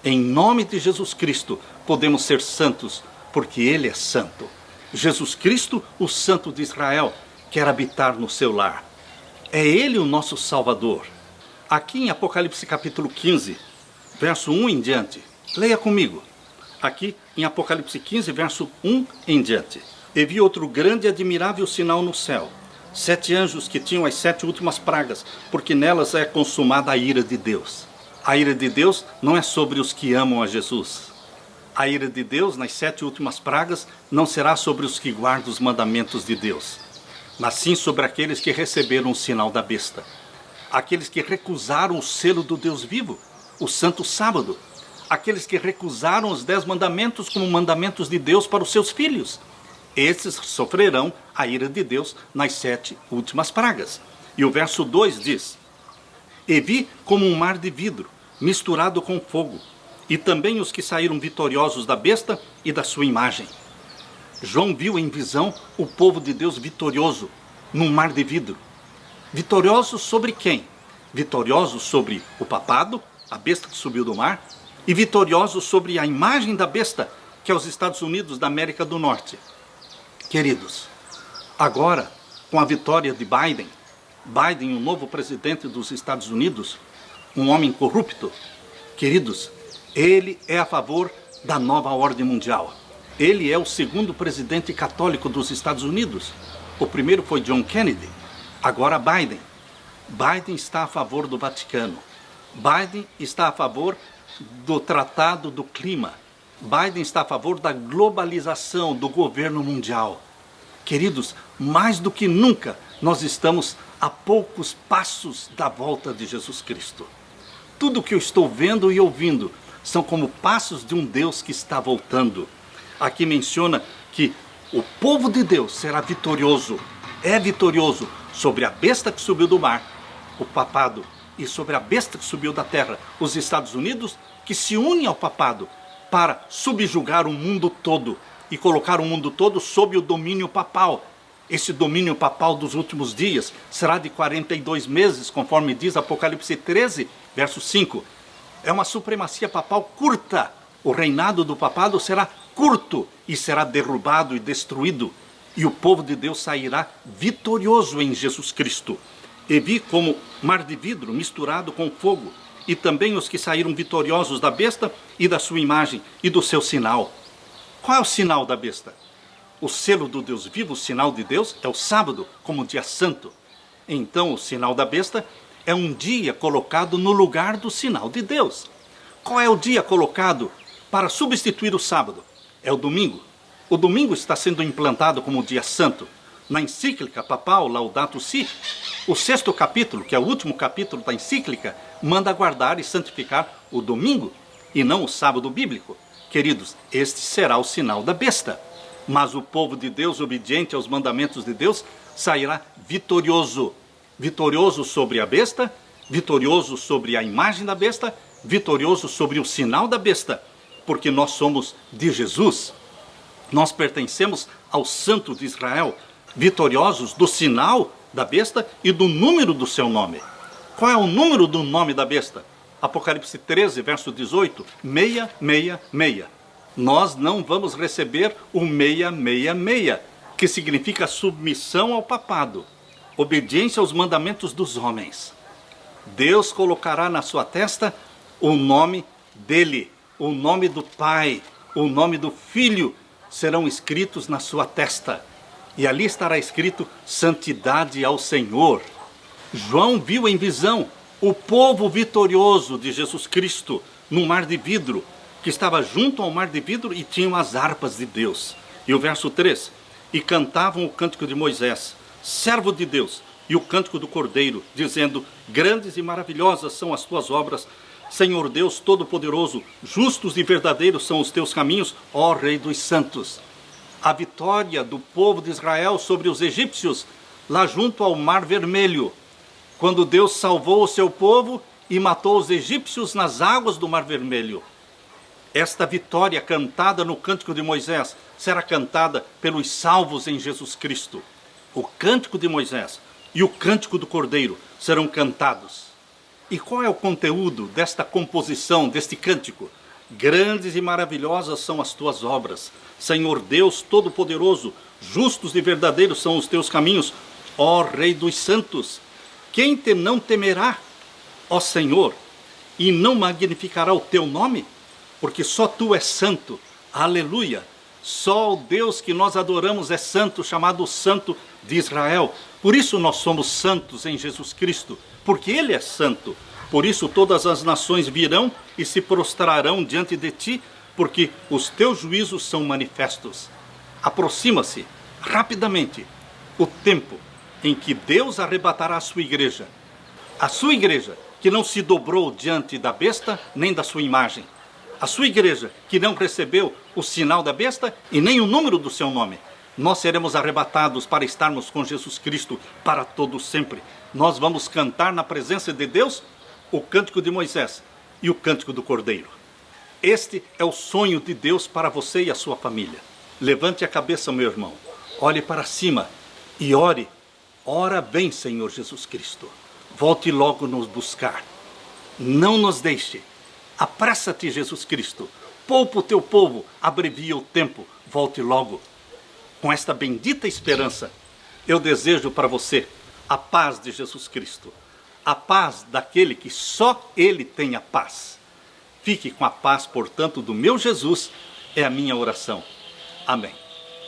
Em nome de Jesus Cristo, podemos ser santos, porque Ele é santo. Jesus Cristo, o Santo de Israel, quer habitar no seu lar. É Ele o nosso Salvador. Aqui em Apocalipse capítulo 15, verso 1 em diante, leia comigo. Aqui em Apocalipse 15, verso 1 em diante. E vi outro grande e admirável sinal no céu. 7 anjos que tinham as 7 últimas pragas, porque nelas é consumada a ira de Deus. A ira de Deus não é sobre os que amam a Jesus. A ira de Deus, nas 7 últimas pragas, não será sobre os que guardam os mandamentos de Deus, mas sim sobre aqueles que receberam o sinal da besta. Aqueles que recusaram o selo do Deus vivo, o Santo Sábado. Aqueles que recusaram os 10 mandamentos como mandamentos de Deus para os seus filhos. Esses sofrerão a ira de Deus nas 7 últimas pragas. E o verso 2 diz: E vi como um mar de vidro, misturado com fogo, e também os que saíram vitoriosos da besta e da sua imagem. João viu em visão o povo de Deus vitorioso, num mar de vidro. Vitoriosos sobre quem? Vitoriosos sobre o papado, a besta que subiu do mar, e vitoriosos sobre a imagem da besta, que é os Estados Unidos da América do Norte. Queridos, agora, com a vitória de Biden, o novo presidente dos Estados Unidos, um homem corrupto, queridos, ele é a favor da nova ordem mundial. Ele é o segundo presidente católico dos Estados Unidos. O primeiro foi John Kennedy, agora Biden. Biden está a favor do Vaticano. Biden está a favor do Tratado do Clima. Biden está a favor da globalização do governo mundial. Queridos, mais do que nunca, nós estamos a poucos passos da volta de Jesus Cristo. Tudo que eu estou vendo e ouvindo são como passos de um Deus que está voltando. Aqui menciona que o povo de Deus será vitorioso, é vitorioso sobre a besta que subiu do mar, o papado, e sobre a besta que subiu da terra, os Estados Unidos, que se unem ao papado para subjugar o mundo todo e colocar o mundo todo sob o domínio papal. Esse domínio papal dos últimos dias será de 42 meses, conforme diz Apocalipse 13, verso 5. É uma supremacia papal curta. O reinado do papado será curto e será derrubado e destruído. E o povo de Deus sairá vitorioso em Jesus Cristo. E vi como mar de vidro misturado com fogo, e também os que saíram vitoriosos da besta e da sua imagem e do seu sinal. Qual é o sinal da besta? O selo do Deus vivo, o sinal de Deus, é o sábado, como dia santo. Então, o sinal da besta é um dia colocado no lugar do sinal de Deus. Qual é o dia colocado para substituir o sábado? É o domingo. O domingo está sendo implantado como dia santo. Na encíclica papal Laudato Si, o 6º capítulo, que é o último capítulo da encíclica, manda guardar e santificar o domingo e não o sábado bíblico. Queridos, este será o sinal da besta. Mas o povo de Deus, obediente aos mandamentos de Deus, sairá vitorioso. Vitorioso sobre a besta, vitorioso sobre a imagem da besta, vitorioso sobre o sinal da besta. Porque nós somos de Jesus. Nós pertencemos ao Santo de Israel, vitoriosos do sinal da besta e do número do seu nome. Qual é o número do nome da besta? Apocalipse 13, verso 18, 666. Nós não vamos receber o 666, que significa submissão ao papado, obediência aos mandamentos dos homens. Deus colocará na sua testa o nome dele, o nome do Pai, o nome do Filho, serão escritos na sua testa. E ali estará escrito santidade ao Senhor. João viu em visão o povo vitorioso de Jesus Cristo no mar de vidro, que estava junto ao mar de vidro e tinham as harpas de Deus. E o verso 3, e cantavam o cântico de Moisés, servo de Deus, e o cântico do Cordeiro, dizendo, grandes e maravilhosas são as tuas obras, Senhor Deus Todo-Poderoso, justos e verdadeiros são os teus caminhos, ó Rei dos Santos. A vitória do povo de Israel sobre os egípcios, lá junto ao Mar Vermelho, quando Deus salvou o seu povo e matou os egípcios nas águas do Mar Vermelho. Esta vitória cantada no Cântico de Moisés será cantada pelos salvos em Jesus Cristo. O Cântico de Moisés e o Cântico do Cordeiro serão cantados. E qual é o conteúdo desta composição, deste cântico? Grandes e maravilhosas são as tuas obras, Senhor Deus Todo-Poderoso, justos e verdadeiros são os teus caminhos, ó Rei dos Santos. Quem te não temerá, ó Senhor, e não magnificará o teu nome? Porque só tu és santo, aleluia. Só o Deus que nós adoramos é santo, chamado Santo de Israel. Por isso nós somos santos em Jesus Cristo, porque Ele é santo. Por isso todas as nações virão e se prostrarão diante de ti, porque os teus juízos são manifestos. Aproxima-se rapidamente o tempo em que Deus arrebatará a sua igreja que não se dobrou diante da besta nem da sua imagem, a sua igreja que não recebeu o sinal da besta e nem o número do seu nome. Nós seremos arrebatados para estarmos com Jesus Cristo para todo sempre. Nós vamos cantar na presença de Deus o Cântico de Moisés e o Cântico do Cordeiro. Este é o sonho de Deus para você e a sua família. Levante a cabeça, meu irmão, olhe para cima e ore. Ora bem, Senhor Jesus Cristo, volte logo nos buscar. Não nos deixe. Apressa-te, Jesus Cristo. Poupa o teu povo, abrevia o tempo, volte logo. Com esta bendita esperança, eu desejo para você a paz de Jesus Cristo, a paz daquele que só Ele tem a paz. Fique com a paz, portanto, do meu Jesus, é a minha oração. Amém.